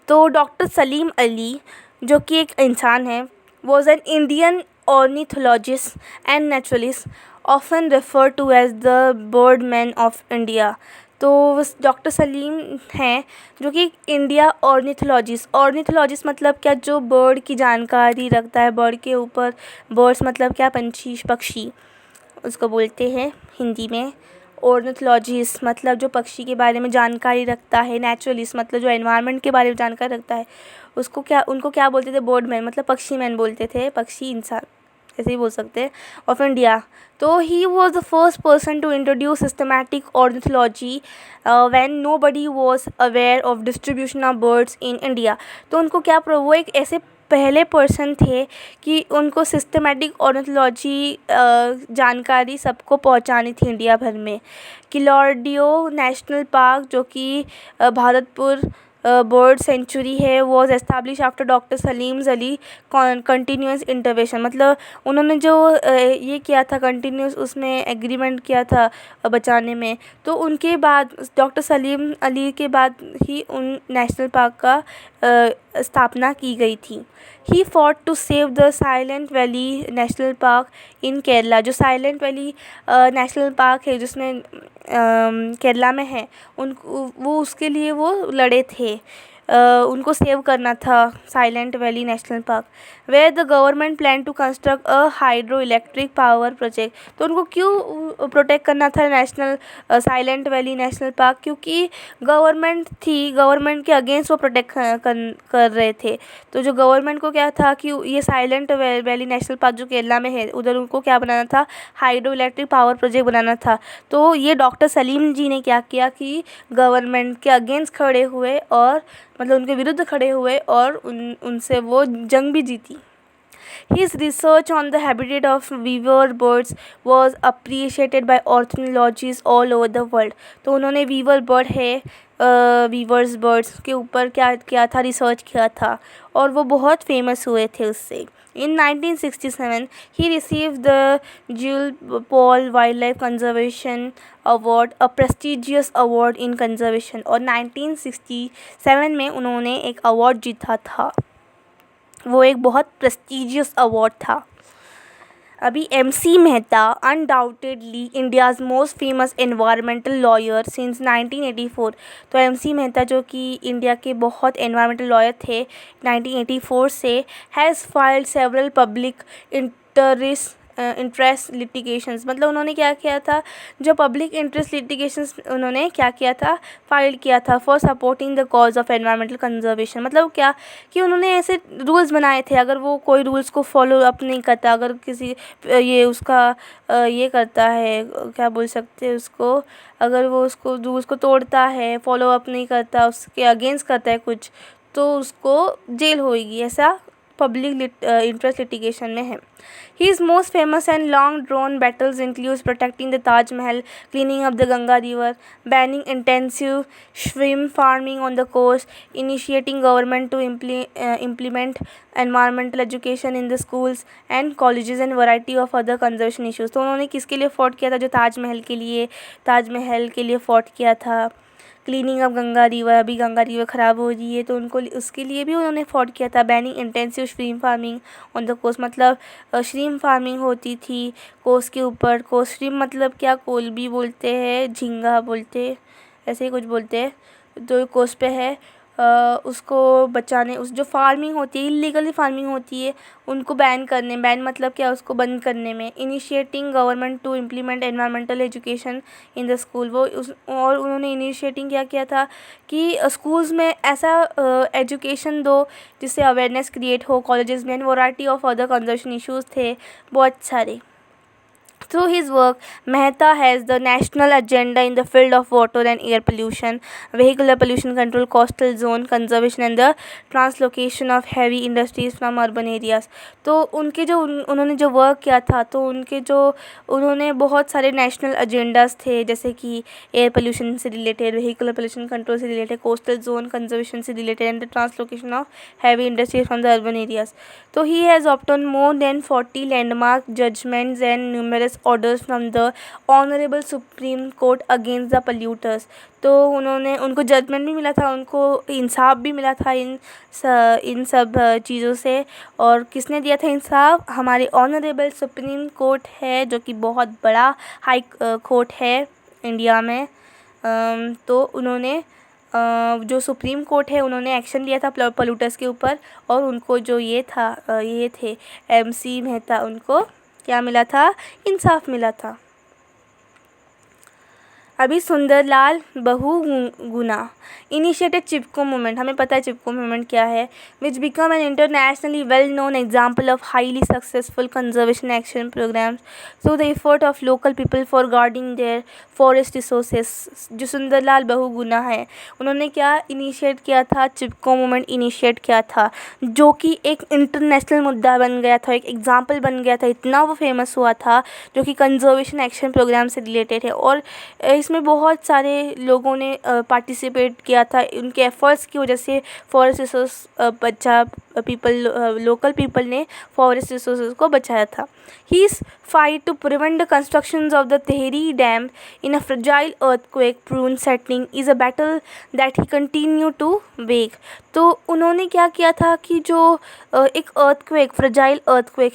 S1: तो डॉक्टर सलीम अली, जो कि एक इंसान है, was an Indian ornithologist and naturalist, often refer to as the birdman of India. तो डॉक्टर सलीम हैं जो कि इंडिया ऑर्निथोलॉजिस्ट मतलब क्या? जो बर्ड की जानकारी रखता है, बर्ड के ऊपर, बर्ड्स मतलब क्या? पंछी, पक्षी, उसको बोलते हैं हिंदी में। ऑर्निथोलॉजिस्ट मतलब जो पक्षी के बारे में जानकारी रखता है। नेचुरलिस्ट मतलब जो एनवायरनमेंट के बारे में जानकारी रखता है, उनको क्या बोलते थे? बर्डमैन मतलब पक्षी मैन बोलते थे, पक्षी इंसान ऐसे ही बोल सकते हैं, ऑफ इंडिया। तो he was the first person to introduce systematic ornithology when nobody was aware of distribution of birds in India. तो उनको क्या, वो एक ऐसे पहले पर्सन थे कि उनको सिस्टमैटिक ऑर्निथोलॉजी जानकारी सबको पहुंचानी थी इंडिया भर में। किलाउडियो नेशनल पार्क, जो कि भागलपुर बर्ड सेंचुरी है was establish after doctor Salim Ali continuous intervention. मतलब उन्होंने जो ये किया था कंटिन्यूस, उसमें एग्रीमेंट किया था बचाने में, तो उनके बाद डॉक्टर सलीम अली के बाद ही उन नेशनल पार्क का स्थापना की गई थी। He fought to save the Silent Valley National Park in Kerala. जो साइलेंट वैली नेशनल पार्क है जिसमें केरला में है, वो उसके लिए वो लड़े थे। उनको सेव करना था Silent Valley National Park. Where the government plan to construct a hydro electric power project. तो उनको क्यों प्रोटेक्ट करना था National Silent Valley National Park? क्योंकि गवर्नमेंट थी, गवर्नमेंट के अगेंस्ट वो प्रोटेक्ट कर रहे थे। तो जो गवर्नमेंट को क्या था कि ये साइलेंट वैली नेशनल पार्क जो केरला में है, उधर उनको क्या बनाना था, हाइड्रो इलेक्ट्रिक पावर प्रोजेक्ट बनाना था। तो ये डॉक्टर सलीम जी ने क्या किया कि गवर्नमेंट के अगेंस्ट खड़े हुए और मतलब उनके विरुद्ध खड़े हुए और उनसे वो जंग भी जीती। His research on the habitat of weaver birds was appreciated by ornithologists all over the world। तो उन्होंने weaver bird है वीवर्स बर्ड्स के ऊपर क्या किया था, रिसर्च किया था, और वो बहुत फेमस हुए थे उससे। In 1967 he received the Jules Paul Wildlife Conservation Award, a prestigious award in conservation। और 1967 में उन्होंने एक अवार्ड जीता था, वो एक बहुत प्रेस्टिजियस अवार्ड था। अभी MC Mehta undoubtedly India's most famous environmental lawyer since 1984। तो MC मेहता जो कि इंडिया के बहुत एनवायरमेंटल लॉयर थे 1984 से, has filed several public interest litigations. मतलब उन्होंने क्या किया था, जो पब्लिक इंटरेस्ट लिटिगेशंस उन्होंने क्या किया था, फाइल किया था for supporting the cause of environmental conservation. मतलब क्या कि उन्होंने ऐसे रूल्स बनाए थे, अगर वो कोई रूल्स को फॉलो अप नहीं करता, अगर किसी ये उसका ये करता है, क्या बोल सकते हैं उसको, अगर वो उसको रूल्स को तोड़ता है, फॉलो अप नहीं करता, उसके अगेंस्ट करता है कुछ, तो उसको जेल होएगी, ऐसा पब्लिक इंटरेस्ट लिटिगेशन में है। His most famous and long-drawn battles includes protecting the Taj Mahal, cleaning up the Ganga River, banning intensive shrimp farming on the coast, initiating government to implement environmental education in the schools and colleges, and variety of other conservation issues। तो उन्होंने किसके लिए fought किया था, जो ताजमहल के लिए fought किया था। क्लीनिंग अप गंगा रिवर, अभी गंगा रिवर ख़राब हो रही है तो उनको उसके लिए भी उन्होंने फॉट किया था। Banning intensive Shreem farming on the coast. मतलब श्रीम फार्मिंग होती थी कोस्ट के ऊपर। कोस्ट श्रीम मतलब क्या, कोलबी बोलते हैं, झींगा बोलते, ऐसे ही कुछ बोलते हैं, जो कोस्ट पे है उसको बचाने, उस जो फार्मिंग होती है, इलीगली फार्मिंग होती है, उनको बैन करने, बैन मतलब क्या, उसको बंद करने में। Initiating government to implement environmental education in the school. वो और उन्होंने इनिशिएटिंग क्या किया था कि स्कूल्स में ऐसा एजुकेशन दो जिससे अवेयरनेस क्रिएट हो। कॉलेजेस में variety of other conservation issues थे बहुत सारे। Through his work, Mehta has the national agenda in the field of water and air pollution, vehicular pollution control, coastal zone conservation, and the translocation of heavy industries from urban areas। तो उनके जो उन्होंने जो work किया था, तो उन्होंने बहुत सारे नेशनल एजेंडाज थे, जैसे कि एयर पोल्यूशन से रिलेटेड, vehicular pollution control से रिलेटेड, coastal zone conservation से related, and the translocation of heavy industries from the urban areas। तो he has obtained more than 40 landmark judgments and numerous orders from the Honorable Supreme Court against the polluters। तो उनको judgement भी मिला था, उनको इंसाफ भी मिला था इन सब चीज़ों से। और किसने दिया था इंसाफ? हमारे ऑनरेबल सुप्रीम कोर्ट है, जो कि बहुत बड़ा हाई कोर्ट है इंडिया में। तो उन्होंने जो सुप्रीम कोर्ट है, उन्होंने एक्शन लिया था पोल्यूटर्स के ऊपर, और उनको जो ये थे MC मेहता, उनको क्या मिला था? इंसाफ मिला था। अभी सुंदरलाल बहुगुणा इनिशिएटेड चिपको मूवमेंट। हमें पता है चिपको मूवमेंट क्या है, which become an internationally well known example of highly successful conservation action programs through the effort of local people for guarding their forest resources. जो सुंदरलाल बहुगुणा है, उन्होंने क्या इनिशिएट किया था? चिपको मूवमेंट इनिशिएट किया था, जो कि एक इंटरनेशनल मुद्दा बन गया था, एक एग्जाम्पल बन गया था, इतना वो फेमस हुआ था, जो कि कंजर्वेशन एक्शन प्रोग्राम से रिलेटेड है। और इस इसमें बहुत सारे लोगों ने पार्टिसिपेट किया था। उनके एफ़र्ट्स की वजह से फॉरेस्ट रिसोर्स लोकल पीपल ने फॉरेस्ट रिसोर्सेज को बचाया था। His fight to prevent the constructions of the Tehri Dam in a fragile earthquake-prone setting is a battle that he continued to wage। तो उन्होंने क्या किया था कि जो एक फ्रजाइल अर्थक्वेक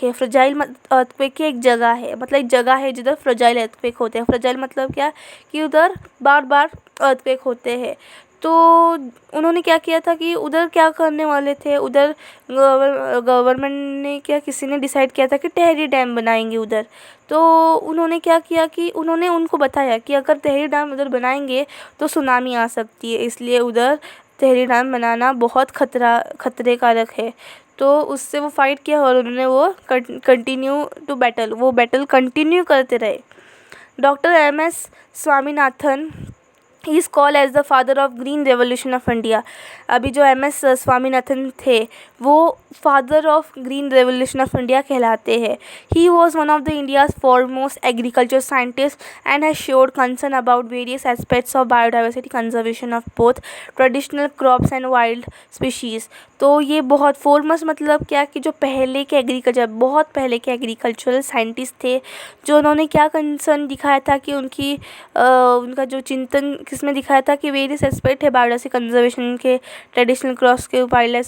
S1: की एक जगह है, मतलब एक जगह है जिधर फ्रजाइल अर्थक्वेक होते हैं। फ्रजाइल मतलब क्या कि उधर बार बार अर्थक्वेक होते हैं। तो उन्होंने क्या किया था कि उधर क्या करने वाले थे, उधर गवर्नमेंट ने किसी ने डिसाइड किया था कि टेहरी डैम बनाएंगे उधर। तो उन्होंने क्या किया कि उन्होंने उनको बताया कि अगर टेहरी डैम उधर बनाएंगे तो सुनामी आ सकती है, इसलिए उधर टेहरी डैम बनाना बहुत खतरे कारक है। तो उससे वो फाइट किया और उन्होंने वो बैटल कंटिन्यू करते रहे। Doctor M S. Swaminathan he is called as the father of green revolution of India. अभी जो एम.एस. स्वामीनाथन थे वो father of green revolution of India कहलाते हैं। He was one of the India's foremost agriculture scientist and has showed concern about various aspects of biodiversity conservation of both traditional crops and wild species. तो ये बहुत foremost मतलब क्या कि जो बहुत पहले के एग्रीकल्चरल साइंटिस्ट थे, जो उन्होंने क्या कंसर्न दिखाया था कि उनका जो चिंतन किसमें दिखाया था कि वेरियस एस्पेक्ट है बायोडाइवर्सिटी कंजर्वेशन के, ट्रेडिशनल क्रॉप्स के, वाइल्ड लाइफ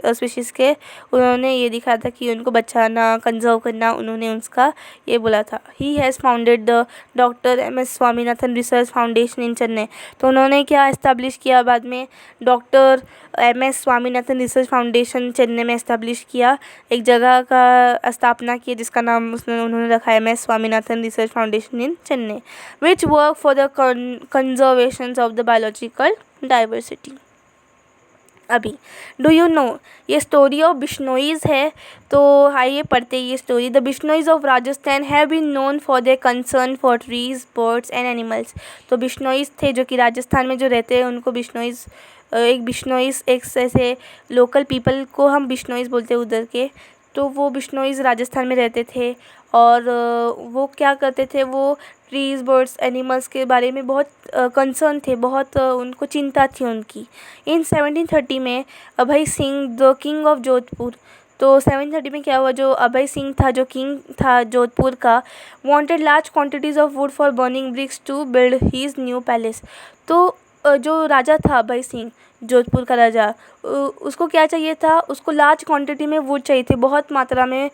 S1: स्पीशीज़ के, उन्होंने ये दिखाया था कि उनको बचाना, कंजर्व करना, उन्होंने उसका ये बोला था। He has founded the doctor M S. Swaminathan research foundation in Chennai. तो उन्होंने क्या इस्टेब्लिश किया बाद में, doctor M S. Swaminathan research foundation Chennai में इस्टेब्लिश किया, एक जगह का स्थापना की जिसका नाम उन्होंने रखा M S. Swaminathan research foundation in Chennai, which work for the conservation of the biological diversity. अभी डू यू नो ये स्टोरी ऑफ बिश्नोईज़ है, तो आइए पढ़ते ये story. The Bishnois of Rajasthan have been known for their concern for trees, birds and animals. तो बिश्नोईज़ थे जो कि राजस्थान में जो रहते हैं उनको बिश्नोईज़ एक ऐसे लोकल पीपल को हम बिश्नोईज़ बोलते हैं उधर के। तो वो बिश्नोईज़ राजस्थान में रहते थे और वो क्या करते थे, वो ट्रीज़, बर्ड्स, एनिमल्स के बारे में बहुत कंसर्न थे, बहुत उनको चिंता थी उनकी। इन 1730 में Abhay Singh the king of Jodhpur, तो 1730 में क्या हुआ, जो अभय सिंह था जो किंग था जोधपुर का, wanted large quantities of wood for burning bricks to build his new palace. तो जो राजा था अभय सिंह, जोधपुर का राजा, उसको क्या चाहिए था, उसको लार्ज क्वांटिटी में वुड चाहिए थे, बहुत मात्रा में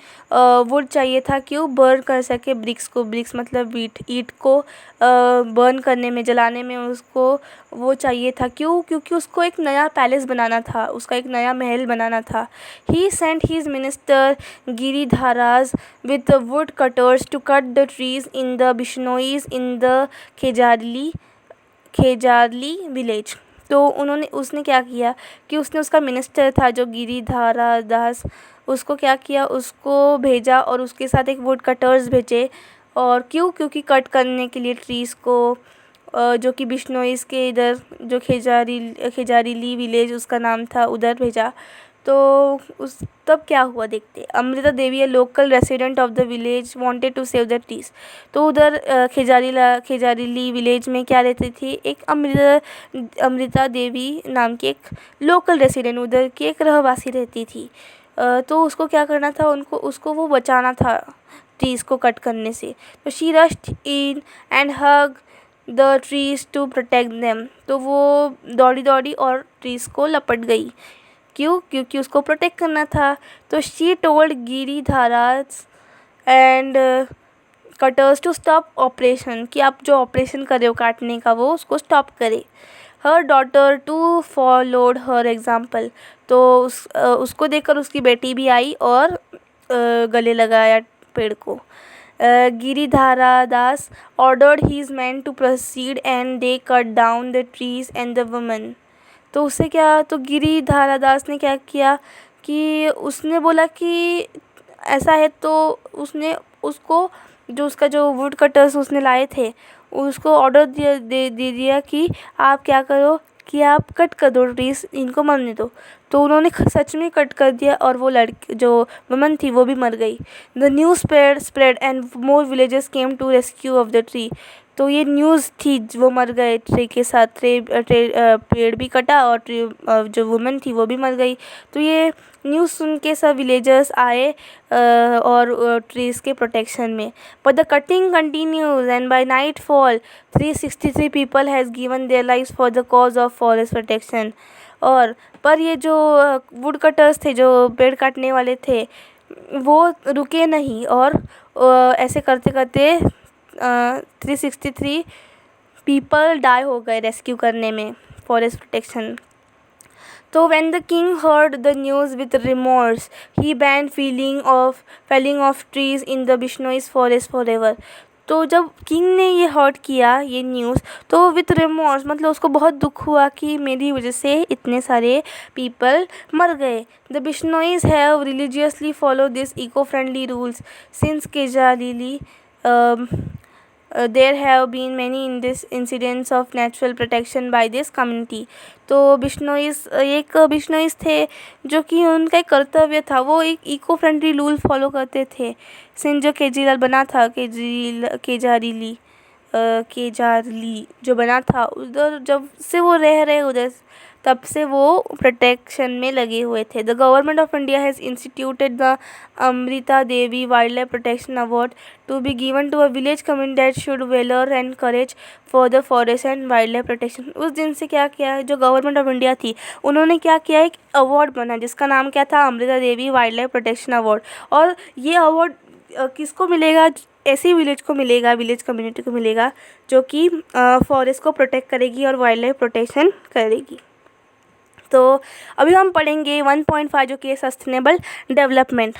S1: वुड चाहिए था, क्यों, बर्न कर सके ब्रिक्स मतलब ईंट को बर्न करने में, जलाने में उसको वो चाहिए था। क्यों? क्योंकि उसको एक नया पैलेस बनाना था, उसका एक नया महल बनाना था। He sent his minister Giridhardas with the wood cutters to cut the trees in the Bishnois in the Khejarli village. तो उसने क्या किया कि उसका मिनिस्टर था जो गिरिधारा दास, उसको क्या किया, उसको भेजा और उसके साथ एक वुड कटर्स भेजे। और क्यों? क्योंकि कट करने के लिए ट्रीज़ को, जो कि बिश्नोईज़ के इधर जो खेजारीली विलेज उसका नाम था, उधर भेजा। तो तब क्या हुआ देखते। Amrita Devi, a local resident of the village, wanted to save the trees. तो उधर खेजारीली विलेज में क्या रहती थी, एक अमृता देवी नाम की एक लोकल रेसिडेंट, उधर की एक रहवासी रहती थी। तो उसको क्या करना था, उसको वो बचाना था ट्रीज़ को कट करने से। तो she rushed in and hug the trees to protect them. तो वो दौड़ी और ट्रीज़ को लपट गई। क्यों? क्योंकि उसको प्रोटेक्ट करना था। तो she told Giridhardas and cutters to stop operation, कि आप जो ऑपरेशन कर रहे हो काटने का वो उसको स्टॉप करे। Her daughter too followed her example. तो उसको देखकर उसकी बेटी भी आई और गले लगाया पेड़ को। Giridhar Das ordered his man to proceed and they cut down the trees and the woman. तो उससे क्या, तो गिरिधारा दास ने क्या किया कि उसने बोला कि ऐसा है, तो उसने उसको उसका जो वुड कटर्स उसने लाए थे उसको ऑर्डर दे दिया कि आप क्या करो कि आप कट कर दो ट्रीज, इनको मरने दो। तो उन्होंने सच में कट कर दिया और वो लड़की जो वुमन थी वो भी मर गई। The news spread and more villages came to rescue of the tree. तो ये न्यूज़ थी, वो मर गए ट्री के साथ, पेड़ भी कटा और जो वुमेन थी वो भी मर गई। तो ये न्यूज़ सुन के सब विलेजर्स आए और ट्रीज़ के प्रोटेक्शन में। But the cutting continues and by nightfall 363 people has given their lives for the cause of forest protection. और पर ये जो वुड कटर्स थे, जो पेड़ काटने वाले थे, वो रुके नहीं और ऐसे करते करते 363 पीपल डाई हो गए रेस्क्यू करने में, फॉरेस्ट प्रोटेक्शन। तो when the king heard the news with remorse, he banned felling of trees in the Bishnoi's forest forever. तो जब किंग ने ये हर्ट किया ये न्यूज़, तो विथ रिमोर्स मतलब उसको बहुत दुख हुआ कि मेरी वजह से इतने सारे पीपल मर गए। The Bishnois have religiously follow this eco friendly rules since Khejarli. There have been many incidents of natural protection by this community. तो बिश्नोइज थे जो कि उनका एक कर्तव्य था, वो एक इको फ्रेंडली रूल फॉलो करते थे सिंस जो केजरीलाल बना था, केजारली जो बना था उधर, जब से वो रह रहे उधर, तब से वो प्रोटेक्शन में लगे हुए थे। The government of India has instituted the Amrita Devi wildlife protection award to be given to a village community that should valour and courage for the forest and wildlife protection. उस दिन से क्या किया, जो गवर्नमेंट ऑफ इंडिया थी उन्होंने क्या किया, एक अवार्ड बना जिसका नाम क्या था, Amrita Devi wildlife protection award. और ये अवार्ड किसको मिलेगा, ऐसी विलेज को मिलेगा, विलेज कम्युनिटी को मिलेगा जो कि फॉरेस्ट को प्रोटेक्ट करेगी और वाइल्ड लाइफ प्रोटेक्शन करेगी। तो अभी हम पढ़ेंगे 1.5 जो कि है सस्टेनेबल डेवलपमेंट।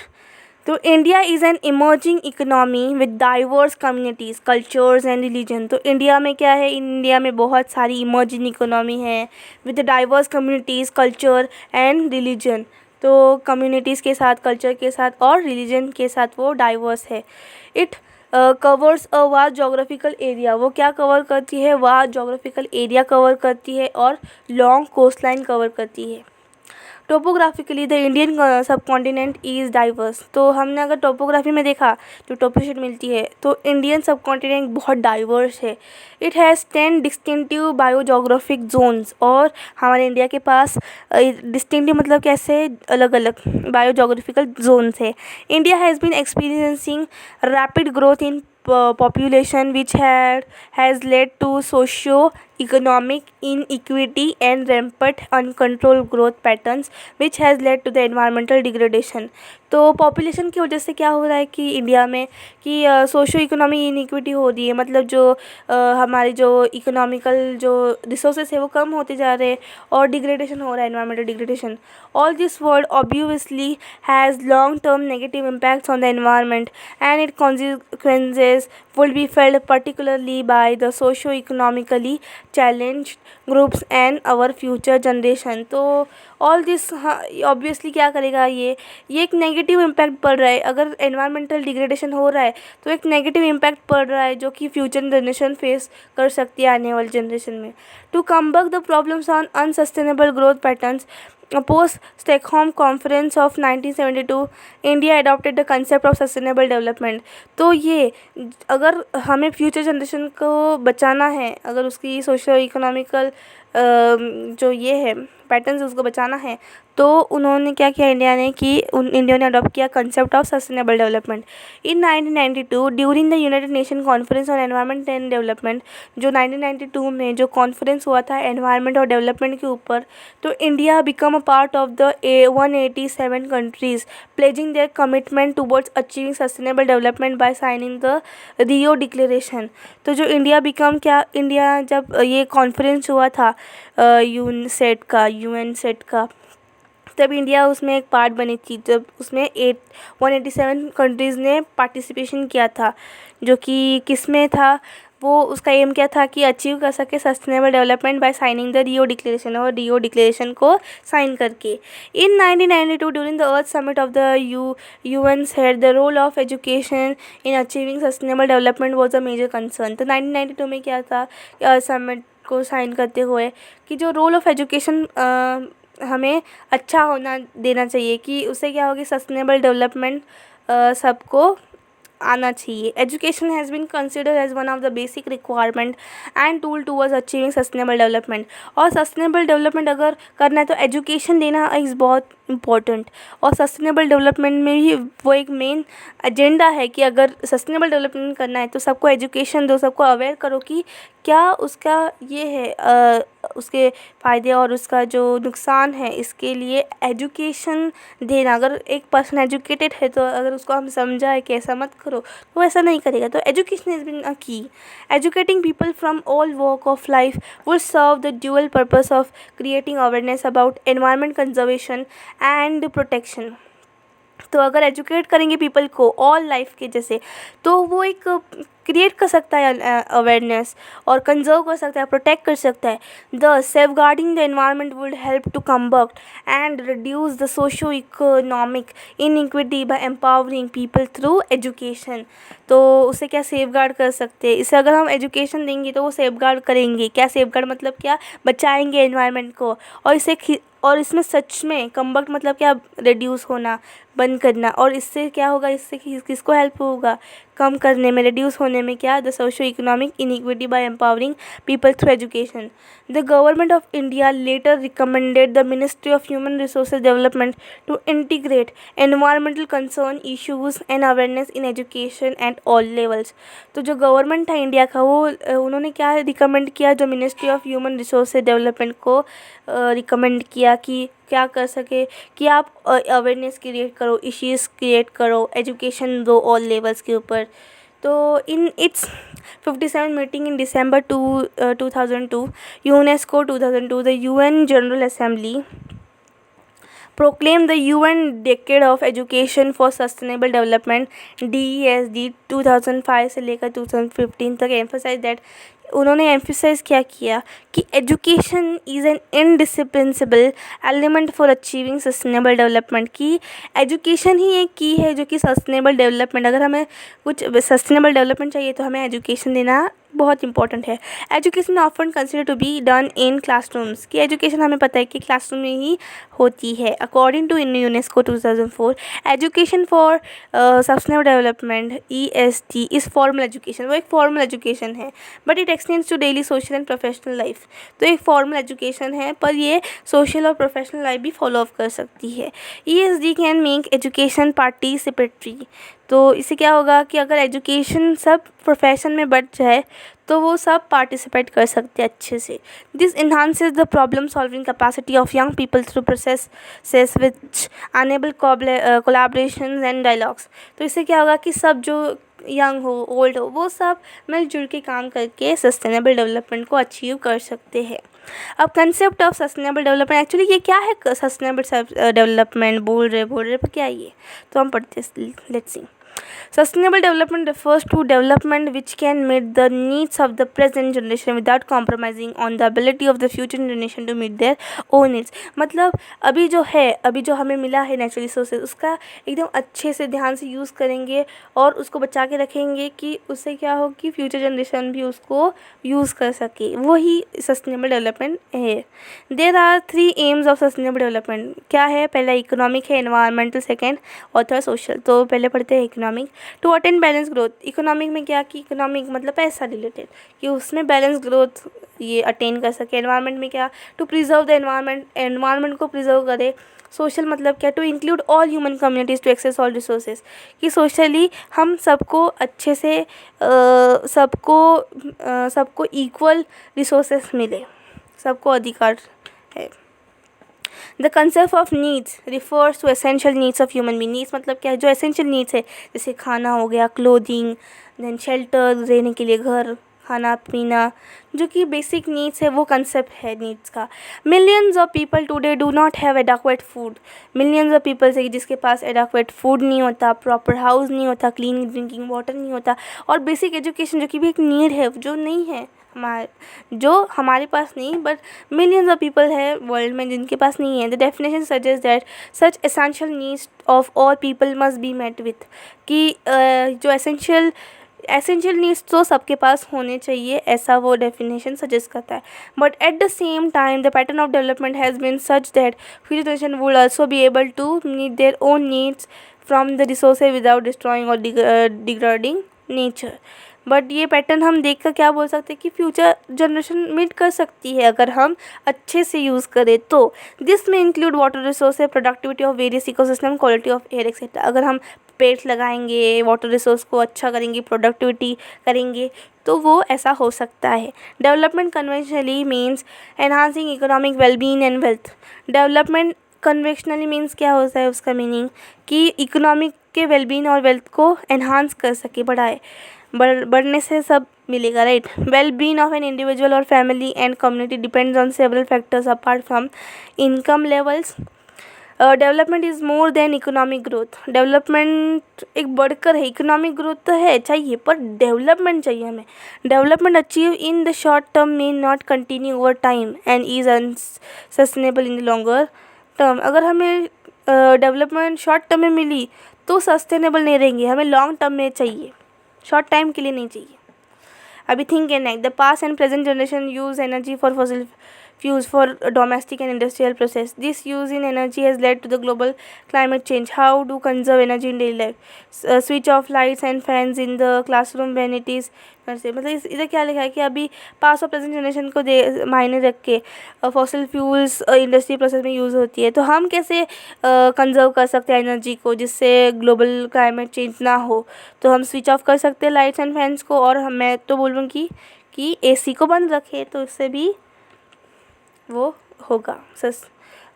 S1: तो India is an emerging economy with diverse communities, cultures and religion. तो इंडिया में क्या है, इंडिया में बहुत सारी इमर्जिंग इकोनॉमी है with diverse communities, culture and religion. तो कम्युनिटीज़ के साथ, कल्चर के साथ और रिलीजन के साथ वो डाइवर्स है। It covers a vast geographical area. वो क्या कवर करती है, वास्ट जोग्राफिकल एरिया कवर करती है और लॉन्ग कोस्ट लाइन कवर करती है। टोपोग्राफिकली द इंडियन सब कॉन्टिनेंट इज़ डाइवर्स। तो हमने अगर टोपोग्राफी में देखा, जो टोपोशीट मिलती है, तो इंडियन सब कॉन्टिनेंट बहुत डाइवर्स है। It has 10 distinctive biogeographic zones. और हमारे इंडिया के पास डिस्टिंक्टिव मतलब कैसे, अलग अलग बायोजोग्राफिकल जोन्स है। India has been experiencing rapid growth in population which has led to socio-economic inequity and rampant uncontrolled growth patterns which has led to the environmental degradation। तो population की वजह से क्या हो रहा है कि इंडिया में कि सोशो इकोनॉमिक इनइक्विटी हो रही है, मतलब जो हमारे जो इकोनॉमिकल जो रिसोर्सेज है वो कम होते जा रहे हैं और डिग्रेडेशन हो रहा है, environmental degradation. All this world obviously has long term negative impacts on the environment and it consequences will be felt particularly by the socio-economically challenged groups and our future generation। तो all this obviously क्या करेगा, ये एक negative impact पड़ रहा है। अगर environmental degradation हो रहा है तो एक नेगेटिव इम्पैक्ट पड़ रहा है जो कि फ्यूचर जनरेशन फेस कर सकती है आने वाली जनरेशन में। To combat the problems on unsustainable growth patterns, post Stockholm Conference of 1972 India adopted the concept of sustainable development। तो ये अगर हमें फ्यूचर जनरेशन को बचाना है, अगर उसकी सोशो इकोनॉमिकल जो ये है पैटर्न्स उसको बचाना है, तो उन्होंने क्या किया इंडिया ने अडॉप्ट किया concept of sustainable development. In 1992 during the united nation conference on environment and development, जो 1992 में जो कॉन्फ्रेंस हुआ था एनवायरनमेंट और डेवलपमेंट के ऊपर, तो India become a part of the 187 countries pledging there commitment towards achieving sustainable development by signing the Rio declaration. तो जो इंडिया जब ये कॉन्फ्रेंस हुआ था यूएन सेट का, तब इंडिया उसमें एक पार्ट बनी थी, जब उसमें 187 कंट्रीज़ ने पार्टिसिपेशन किया था, जो कि किस में था, वो उसका एम क्या था कि अचीव कर सके sustainable development by signing the Rio declaration, और रियो डिक्लेरेशन को साइन करके। In 1992 during the Earth Summit of the UN said the role of education in achieving sustainable development was a major concern. तो 1992 में क्या था, summit को sign करते हुए कि जो रोल ऑफ एजुकेशन हमें अच्छा देना चाहिए, कि उससे क्या होगी सस्टेनेबल डेवलपमेंट सबको आना चाहिए। Education has been considered as one of the basic requirement and tool towards achieving sustainable development. और सस्टेनेबल डेवलपमेंट अगर करना है तो एजुकेशन देना इज़ बहुत इम्पॉर्टेंट। और सस्टेनेबल डेवलपमेंट में भी वो एक मेन एजेंडा है कि अगर सस्टेनेबल डेवलपमेंट करना है तो सबको एजुकेशन दो, सबको अवेयर करो कि क्या उसका ये है उसके फ़ायदे और उसका जो नुकसान है। इसके लिए एजुकेशन देना, अगर एक पर्सन एजुकेटेड है तो अगर उसको हम समझाए कि ऐसा मत करो तो वो ऐसा नहीं करेगा। तो एजुकेशन इज़ बीन अ की। Educating people from all walk of life will serve the dual purpose of creating awareness about environment conservation and protection। तो अगर एजुकेट करेंगे पीपल को ऑल लाइफ के जैसे, तो वो एक क्रिएट कर सकता है अवेयरनेस और कंजर्व कर सकता है, प्रोटेक्ट कर सकता है। The safeguarding the environment would help to combat and reduce the socio economic inequity by empowering people through education. तो उसे क्या सेफगार्ड कर सकते हैं, इसे अगर हम एजुकेशन देंगे तो वो सेफगार्ड करेंगे। क्या सेफगार्ड मतलब क्या, बचाएंगे एनवायरनमेंट को। और इसमें सच में कम्बट मतलब क्या, रिड्यूस होना, बंद करना। और इससे क्या होगा, इससे किसको हेल्प होगा, कम करने में, रिड्यूस होने में क्या, the socio economic inequity by empowering people through education. The government of India later recommended the ministry of human resources development to integrate environmental concern issues and awareness in education at all levels. तो जो government था India का वो उन्होंने क्या recommend किया, जो ministry of human resources development को रिकमेंड किया कि क्या कर सके कि आप अवेयरनेस क्रिएट करो, इश्यूज़ क्रिएट करो, एजुकेशन दो ऑल लेवल्स के ऊपर। तो in its 57 meeting in December 2002, UNESCO 2002, the UN general assembly proclaim the UN Decade of Education for Sustainable Development DESD 2005 से लेकर 2015 तक emphasize that, उन्होंने एम्फिसाइज़ क्या किया कि education is an indispensable element for achieving sustainable development. की education ही एक की है जो कि सस्टेनेबल डेवलपमेंट, अगर हमें कुछ सस्टेनेबल डेवलपमेंट चाहिए तो हमें एजुकेशन देना बहुत इंपॉर्टेंट है। Education often consider to be done in classrooms, की एजुकेशन हमें पता है कि क्लासरूम में ही होती है। According to UNESCO 2004, education for sustainable development ESD is formal education. वो एक फॉर्मल एजुकेशन है but it extends to daily social and professional life. तो एक फॉर्मल एजुकेशन है पर ये सोशल और प्रोफेशनल लाइफ भी फॉलो अप कर सकती है। ESD can make education participatory. तो इससे क्या होगा कि अगर एजुकेशन सब प्रोफेशन में बढ़ जाए तो वो सब पार्टिसिपेट कर सकते हैं अच्छे से। This enhances the problem solving capacity of young people through process which enable collaborations and dialogues. तो इससे क्या होगा कि सब जो यंग हो, ओल्ड हो, वो सब मिलजुल के काम करके सस्टेनेबल डेवलपमेंट को अचीव कर सकते हैं। अब concept of sustainable development, actually ये क्या है सस्टेनेबल डेवलपमेंट, बोल रहे पर क्या है ये, तो हम पढ़ते हैं, let's see. Sustainable development refers to development which can meet the needs of the present generation without compromising on the ability of the future generation to meet their own needs। मतलब अभी जो हमें मिला है नेचुरल रिसोर्सेज, उसका एकदम अच्छे से ध्यान से यूज़ करेंगे और उसको बचा के रखेंगे कि उससे क्या हो कि फ्यूचर जनरेशन भी उसको यूज़ कर सके। वही सस्टेनेबल डेवलपमेंट है। There are 3 aims of sustainable development. क्या है, पहला इकोनॉमिक है, एनवायरमेंटल सेकेंड और थर्ड सोशल। तो पहले पढ़ते हैं economic. To attain balance growth, economic में क्या कि इकोनॉमिक मतलब पैसा रिलेटेड, कि उसमें बैलेंस ग्रोथ ये अटेन कर सके। एनवायरनमेंट में क्या, टू प्रिजर्व द एनवायरनमेंट को प्रिजर्व करे। सोशल मतलब क्या, to include all human communities to access all resources, कि सोशली हम सबको अच्छे से सबको इक्वल रिसोर्सेज मिले, सबको अधिकार है। The concept of needs refers to essential needs of human being. Needs मतलब क्या है, जो एसेंशियल नीड्स है, जैसे खाना हो गया, क्लोथिंग, देन शेल्टर, रहने के लिए घर, खाना पीना, जो कि बेसिक नीड्स है, वो कंसेप्ट है नीड्स का। Millions of people today do not have adequate food. Millions of peoples है जिसके पास एडेक्वेट फूड नहीं होता, प्रॉपर हाउस नहीं होता, क्लीन ड्रिंकिंग वाटर नहीं होता, और बेसिक एजुकेशन जो कि भी एक नीड है, जो नहीं है हमारे पास नहीं, बट मिलियंस ऑफ पीपल है वर्ल्ड में जिनके पास नहीं है। The definition suggest that such essential needs of all people must be met with, कि जो एसेंशियल नीड्स तो सबके पास होने चाहिए, ऐसा वो डेफिनेशन सजेस्ट करता है। But at the same time the pattern of development has been such that future generation would also be able to meet their own needs from the resources without destroying और degrading nature. But ये pattern हम देख कर क्या बोल सकते हैं कि फ्यूचर जनरेशन मीट कर सकती है अगर हम अच्छे से यूज़ करें तो। दिस में include water resource, productivity of various ecosystem, quality of air etcetera. अगर हम पेड़ लगाएंगे, वाटर रिसोर्स को अच्छा करेंगे, प्रोडक्टिविटी करेंगे तो वो ऐसा हो सकता है। Development conventionally means enhancing economic wellbeing and wealth. Development conventionally means क्या होता है, उसका मीनिंग कि इकोनॉमिक के वेलबींग और वेल्थ को एनहांस कर सके, बढ़ाए। बढ़ने से सब मिलेगा, right. Wellbeing of an individual और family and community depends on several factors apart from income levels. Development is more than economic growth. Development एक बढ़कर है, इकोनॉमिक ग्रोथ तो है चाहिए पर डेवलपमेंट चाहिए हमें। Development achieve in the short term may not continue over time and is unsustainable in the longer term. अगर हमें डेवलपमेंट शॉर्ट टर्म में मिली तो सस्टेनेबल नहीं रहेंगे, हमें लॉन्ग टर्म में चाहिए, शॉर्ट टाइम के लिए नहीं चाहिए। अभी think and act. The past and present generation use energy for fossil fuels for domestic and industrial process. This use in energy has led to the global climate change. How to conserve energy in daily life? Switch off lights and fans in the classroom when it is मतलब इधर क्या लिखा है कि अभी past और present generation को मायने रख के फॉसिल फ्यूल्स इंडस्ट्री प्रोसेस में यूज़ होती है, तो हम कैसे कंजर्व कर सकते हैं एनर्जी को जिससे ग्लोबल क्लाइमेट चेंज ना हो। तो हम स्विच ऑफ कर सकते हैं लाइट्स एंड फैंस को, और मैं तो बोलूँगी कि एसी को बंद रखें, तो इससे भी वो होगा,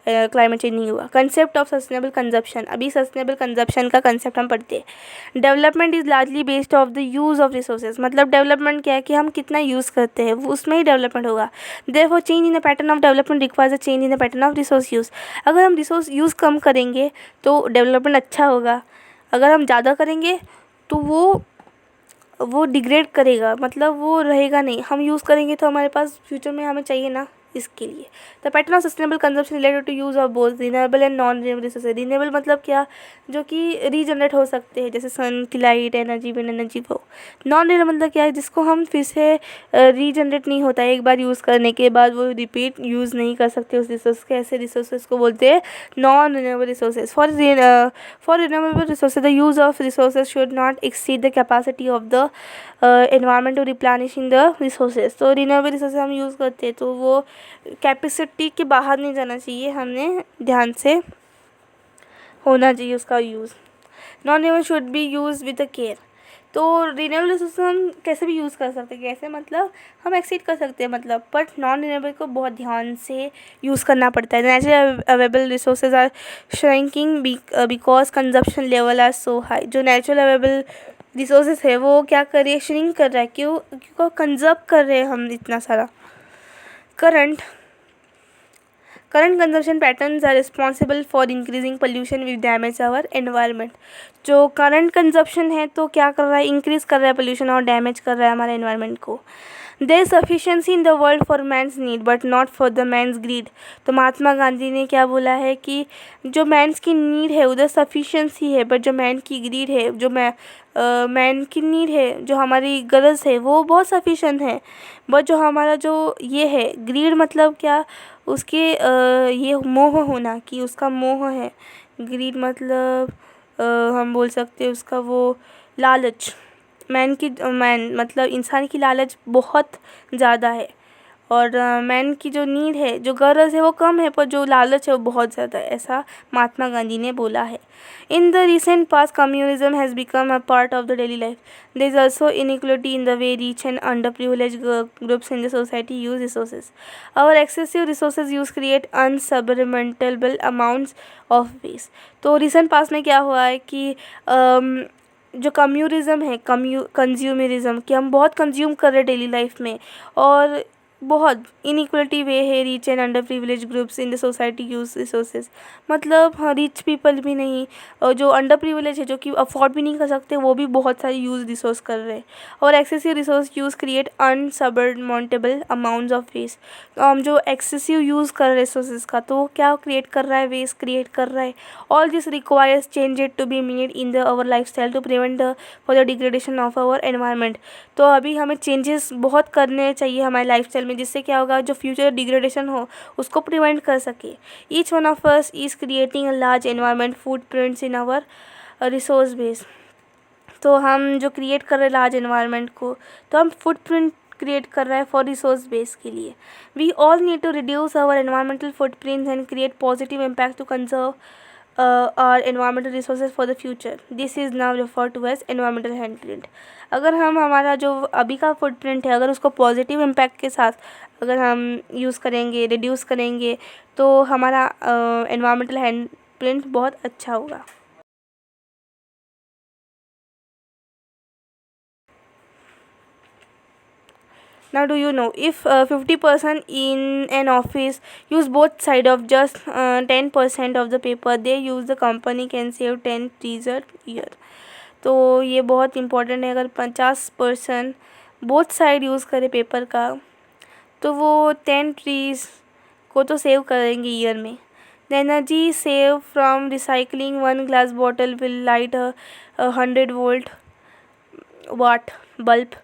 S1: क्लाइमेट चेंज नहीं हुआ। Concept of sustainable consumption. अभी सस्टेनेबल कंजप्शन का कंसेप्ट हम पढ़ते हैं। Development is largely based of the use of resources. मतलब डेवलपमेंट क्या है कि हम कितना यूज़ करते हैं, उसमें ही डेवलपमेंट होगा। Therefore change in the pattern of development requires a change in the pattern of resource use. अगर हम रिसोर्स यूज़ कम करेंगे तो डेवलपमेंट अच्छा होगा, अगर हम ज़्यादा करेंगे तो वो डिग्रेड करेगा, मतलब वो रहेगा नहीं। हम यूज़ करेंगे तो हमारे पास फ्यूचर में हमें चाहिए ना, इसके लिए। The pattern of sustainable consumption related to use of both renewable and non renewable resources. Renewable मतलब क्या, जो कि रीजनरेट हो सकते हैं, जैसे सन की लाइट एनर्जी, विंड एनर्जी। वो नॉन रिन्यूएबल मतलब क्या है, जिसको हम फिर से रीजनरेट नहीं होता है, एक बार यूज़ करने के बाद वो रिपीट यूज़ नहीं कर सकते उस रिसोर्स के, ऐसे रिसोर्सेज को बोलते हैं non renewable resources. For renewable resources the use of resources should not exceed the capacity of the environment to replenishing the resources. तो रिन्यूएबल रिसोर्सेज हम यूज़ करते हैं तो वो कैपेसिटी के बाहर नहीं जाना चाहिए, हमने ध्यान से होना चाहिए उसका use. Non renewable should be use with care. तो रिन्यूएबल रिसोर्सेज हम कैसे भी यूज़ कर सकते हैं, कैसे मतलब हम एक्सीड कर सकते हैं, मतलब बट नॉन रिन्यूएबल को बहुत ध्यान से यूज़ करना पड़ता है। Natural available resources are shrinking because consumption level are so high. जो नेचुरल अवेलेबल रिसोर्सेज है वो क्या कर रही है, श्रिंक कर रहा है, क्यों कंजर्व कर रहे हैं हम इतना सारा। Current consumption patterns are responsible for increasing pollution with damage our environment. जो करंट कंजप्शन है तो क्या कर रहा है, इंक्रीज़ कर रहा है पोल्यूशन और डैमेज कर रहा है हमारे एनवायरनमेंट को। There sufficiency in the world for man's need but not for the man's greed. तो महात्मा गांधी ने क्या बोला है कि जो मैंस की नीड है उधर सफिशिएंसी है, बट जो मैन की ग्रीड है, जो मैन की नीड है, जो हमारी गरज है वो बहुत सफिशिएंट है, बट जो हमारा जो ये है ग्रीड मतलब क्या, उसके ये मोह होना, कि उसका मोह है। ग्रीड मतलब हम बोल सकते हैं उसका वो लालच। मैन मतलब इंसान की लालच बहुत ज़्यादा है, और मैन की जो नीड है, जो गरज है वो कम है, पर जो लालच है वो बहुत ज़्यादा है, ऐसा महात्मा गांधी ने बोला है। In the recent past communism has become a part of the daily life. There is also inequality in the way rich and under privilege groups in the society use resources. और excessive resources use create unsurmountable amounts of waste. तो recent past में क्या हुआ है कि जो communism है, consumerism, कि हम बहुत कंज्यूम कर रहे हैं डेली लाइफ में, और बहुत इनइक्वलिटी वे है, rich and under privilege groups in the society use resources. मतलब हाँ, रिच पीपल भी नहीं, और जो अंडर प्रिविलेज है, जो कि अफोर्ड भी नहीं कर सकते, वो भी बहुत सारी यूज रिसोर्स कर रहे हैं। और excessive resource use create unsurmountable amounts of waste. तो हम जो एक्सेसिव यूज़ कर रहे हैं रिसोर्सेज का, तो वो क्या क्रिएट कर रहा है, वेस्ट क्रिएट कर रहा है। All this requires changes to be made in the our lifestyle to prevent for the degradation of our environment. तो अभी हमें चेंजेस बहुत करने चाहिए हमारे लाइफ स्टाइल में, जिससे क्या होगा, जो फ्यूचर डिग्रेडेशन हो उसको प्रिवेंट कर सके। Each one of us is creating a large environment footprints in our resource base. तो हम जो क्रिएट कर रहे हैं लार्ज एनवायरनमेंट को, तो हम फुटप्रिंट क्रिएट कर रहा है फॉर रिसोर्स बेस के लिए। We all need to reduce our environmental footprints and create positive impact to conserve our environmental resources for the future. This is now referred to as environmental handprint. अगर हम हमारा जो अभी का footprint है, अगर उसको पॉजिटिव इम्पैक्ट के साथ अगर हम यूज़ करेंगे, रिड्यूस करेंगे, तो हमारा एनवायरमेंटल हैंडप्रिंट बहुत अच्छा होगा। Now, do you know if 50% in an office use both side of just 10% of the paper they use, the company can save 10 trees a year. तो ये बहुत इम्पोर्टेंट है। अगर 50% बोथ साइड यूज़ करें पेपर का, तो वो 10 ट्रीज़ को तो सेव करेंगे ईयर में। The energy save from recycling 1 glass bottle will light 100 volt watt bulb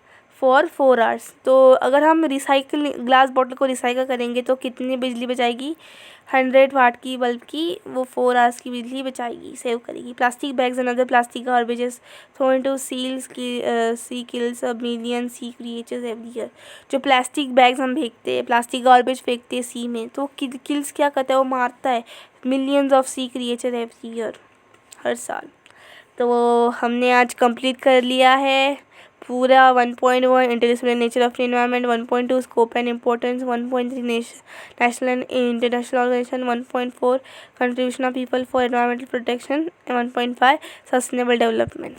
S1: for 4 hours. तो अगर हम रिसाइकिल ग्लास बॉटल को रिसाइकिल करेंगे तो कितनी बिजली बचाएगी? 100 वाट की बल्ब की वो 4 आवर्स की बिजली बचाएगी, सेव करेगी। Plastic bags and other plastic garbages throw into sea kills a million sea creatures every year. जो प्लास्टिक बैग्स हम फेंकते हैं, प्लास्टिक गार्बेज फेंकते हैं सी में, तो किल्स क्या करता है? वो मारता है millions of sea creature every year, हर साल। तो वो हमने आज कंप्लीट कर लिया है पूरा 1.1 interdisciplinary nature of environment, 1.2 scope and importance, 1.3 national and international organisation, 1.4 contribution of people for environmental protection and 1.5 sustainable development.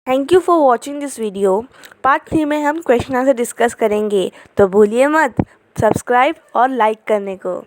S1: Thank you for watching this video. Part 3 में हम क्वेश्चन आंसर डिस्कस करेंगे, तो भूलिए मत सब्सक्राइब और like करने को।